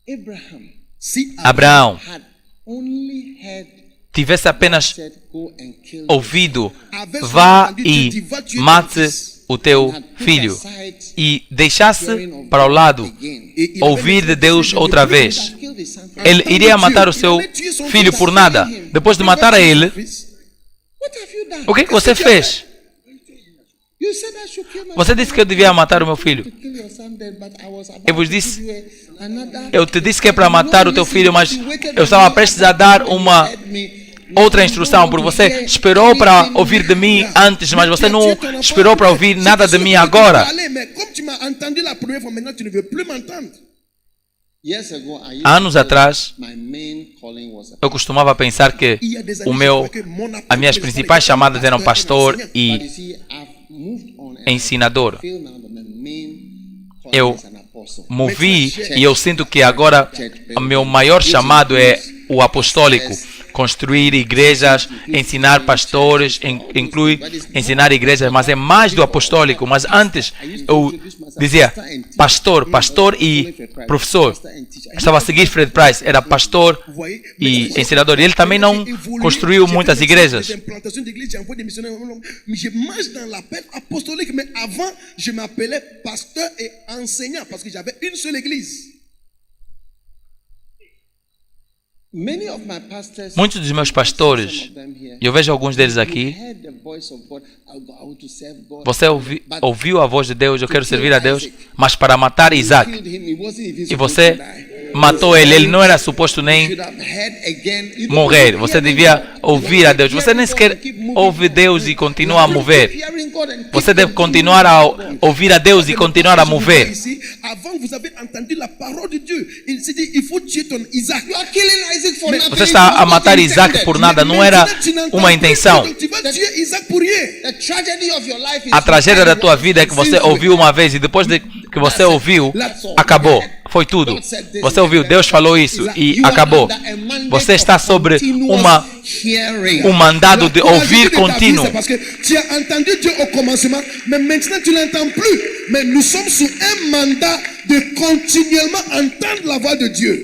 Abraham Si Abraão had only heard tivesse apenas said, go and kill ouvido, vá e mate o teu filho, e deixasse para o lado ouvir de Deus outra vez, kill the son. ele iria matar o seu filho por nada. Depois de matar a ele, What have you done? o que você fez? You said I should kill my Você disse que eu devia matar o meu filho. kill your son then, but I was about Eu vos to disse, give you another. eu te disse que é para matar o teu filho, mas eu estava prestes a dar uma outra instrução, porque você esperou para ouvir de mim antes, mas você não esperou para ouvir nada de mim agora. Mais comme tu m'as entendu la première fois, maintenant tu ne veux plus m'entendre. Years ago, I used Anos to say atrás, my main calling was eu costumava pensar que as minhas principais chamadas eram pastor But e you see, I've moved on and ensinador. I feel now that my main calling Eu is an apostle. movi e eu sinto que agora o meu maior chamado é o apostólico. Construir igrejas, ensinar pastores, inclui ensinar igrejas, mas é mais do apostólico. Mas antes eu dizia pastor, pastor e professor. Estava a seguir Fred Price, era pastor e ensinador. Ele também não construiu muitas igrejas. Implantation d'église, j'ai envoyé des missionnaires. Mais je marche dans l'appel apostolique, mais avant, je m'appelais pasteur et enseignant parce que j'avais une seule église. Many of my pastors, Muitos dos meus pastores, some of them here, e eu vejo alguns deles aqui, heard the voice of God. I want to serve God. você ouviu a voz de Deus, eu quero servir a Deus, mas para matar Isaac, Killed him. He wasn't even e supposed você to die. matou ele, ele não era suposto nem Should have heard again. You don't morrer. keep Você hearing devia God. ouvir a Deus. Você nem sequer ouve Deus e continua a mover. Você deve continuar a ouvir a Deus e continuar a mover. Ici, avant, vous avez entendu la parole de Dieu. Il s'est dit, il faut tuer ton Isaac. You are killing Isaac for nothing. Você está a matar Isaac por nada, não era uma intenção. Donc, tu vas tuer Isaac pour rien. The tragedy of your life is A tragédia da tua vida é que você ouviu uma vez e depois de que você ouviu, acabou. Foi tudo. Você ouviu, Deus falou isso e acabou. Você está sobre um mandado de ouvir contínuo. Parce que tu as entendu Dieu au commencement, mais maintenant tu l'entends plus. Mais nous sommes sous un mandat de continuellement entendre la voix de Dieu.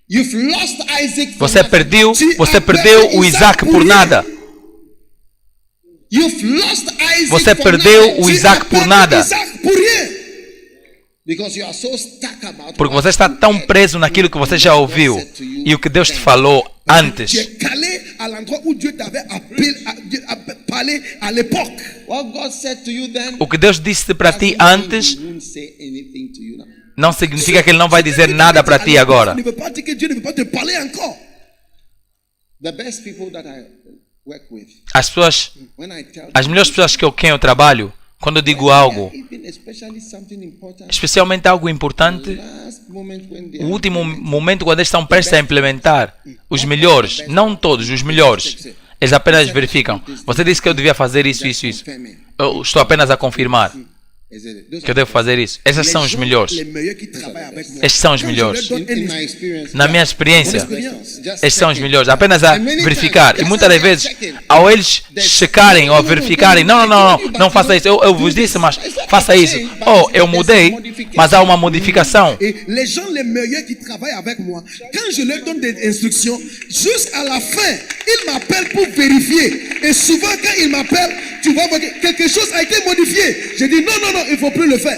You've lost Isaac for Você nothing. perdeu o Isaac por nada. You've lost Isaac Você for perdeu nothing. o Isaac por nada. Isaac pour rien. Because you are so stuck about Porque what você está tão preso naquilo que você já ouviu e o que Deus te falou Tu antes. es calé à l'endroit où Dieu t'avait parlé à l'époque. What God said to you then. O que Deus disse para ti antes He won't say anything to you now. não significa que Ele não vai dizer nada para ti agora. Ne veut pas dire que Dieu ne veut pas te parler encore. The best people that I work with, As pessoas, when I tell as melhores pessoas com quem eu trabalho, quando eu digo algo, even especially something important, especialmente algo importante, last moment when they o último momento quando eles estão prestes a implementar, os melhores, não todos, os melhores, eles apenas verificam. Você disse que eu devia fazer isso, isso, isso. Eu estou apenas a confirmar que eu devo fazer isso. Esses são os melhores. Les meilleurs qui travaillent avec moi. Estes são os Quand je melhores. leur donne in un my experience, Na minha experiência, just estes são os melhores. Apenas a verificar. E muitas das vezes, ao eles checarem ou verificarem, não faça isso. Eu vos disse, mas faça isso. Oh, eu mudei, mas há uma modificação. Et les gens les meilleurs qui travaillent avec moi, quand je leur donne des instructions, jusqu'à la fin, ils m'appellent pour vérifier. Et souvent, quand ils m'appellent, tu vois que quelque chose a été modifié. Je dis non, il ne faut plus le faire.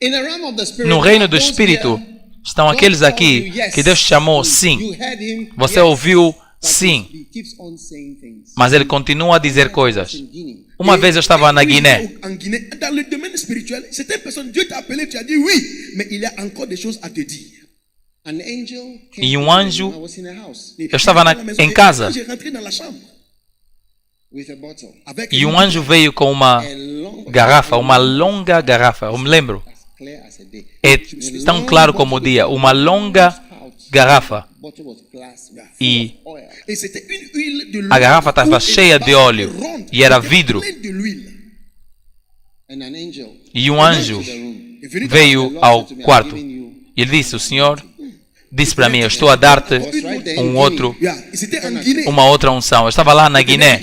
in the realm of the spirit, No reino do those Espírito, here Estão aqueles aqui que Deus chamou sim. Você ouviu sim, mas ele continua a dizer coisas. Uma vez eu estava na Guiné. Dans le domaine spirituel, certaines personnes, Dieu t'a appelé, tu as dit oui, mais il y a encore des choses à te dire. E um anjo, eu estava em casa, J'ai rentré dans la chambre avec e um anjo veio com uma garrafa, uma longa garrafa, eu me lembro. É tão claro como o dia, uma longa garrafa. E et c'était une huile de a garrafa estava cheia de óleo e era vidro. E um anjo veio ao quarto e ele disse: o Senhor disse para mim, eu estou a dar-te uma outra unção. Eu estava lá na Guiné.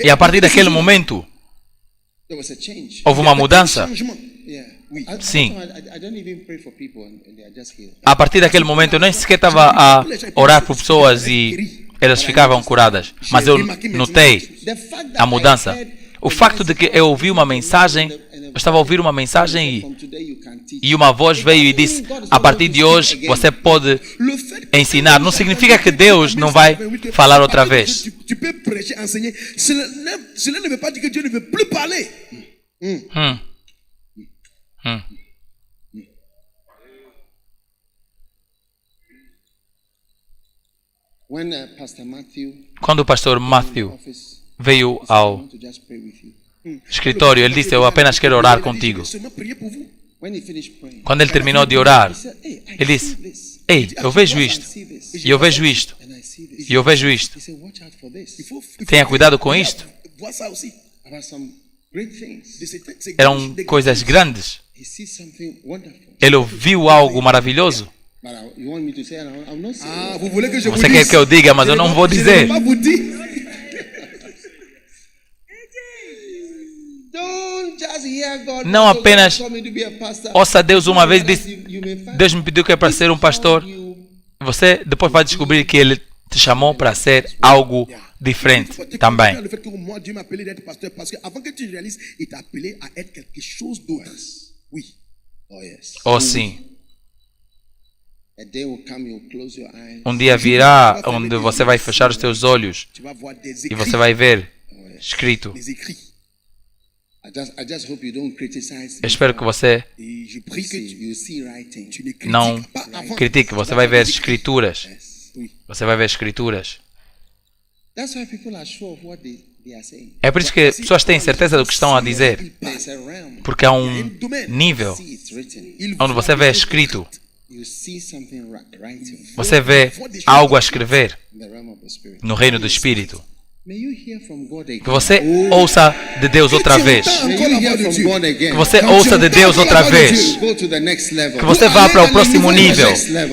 E a partir daquele momento, houve uma mudança. Sim. A partir daquele momento, eu nem sequer estava a orar por pessoas e elas ficavam curadas. Mas eu notei a mudança. O facto de que eu ouvi uma mensagem, eu estava a ouvir uma mensagem e uma voz veio e disse: a partir de hoje você pode ensinar. Não significa que Deus não vai falar outra vez. Tu peux prêcher, enseigner. Cela ne veut pas dire que Dieu ne veut plus parler. Quando o pastor Matthew veio ao escritório, ele disse: eu apenas quero orar contigo. Quando ele terminou de orar, ele disse: ei, eu vejo isto, e eu vejo isto, e eu vejo isto. Tenha cuidado com isto. Eram coisas grandes. Ele ouviu algo maravilhoso. Você quer que eu diga, mas eu não vou dizer. Não apenas ouça Deus uma vez, disse: Deus me pediu que é para ser um pastor. Você depois vai descobrir que Ele te chamou para ser algo diferente também. Oh sim. Um dia virá onde você vai fechar os teus olhos e você vai ver escrito. Eu espero que você não critique. Você vai ver escrituras. Você vai ver escrituras. É por isso que pessoas têm certeza do que estão a dizer. Porque há um nível onde você vê escrito. Você vê algo a escrever no reino do Espírito. Que você ouça de Deus outra vez. Que você ouça de Deus outra vez. Que você vá para o próximo nível.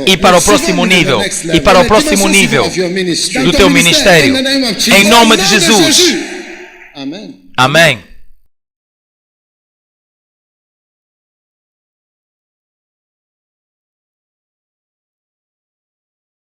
E para o próximo nível. E para o próximo nível do teu ministério. Em nome de Jesus. Amém.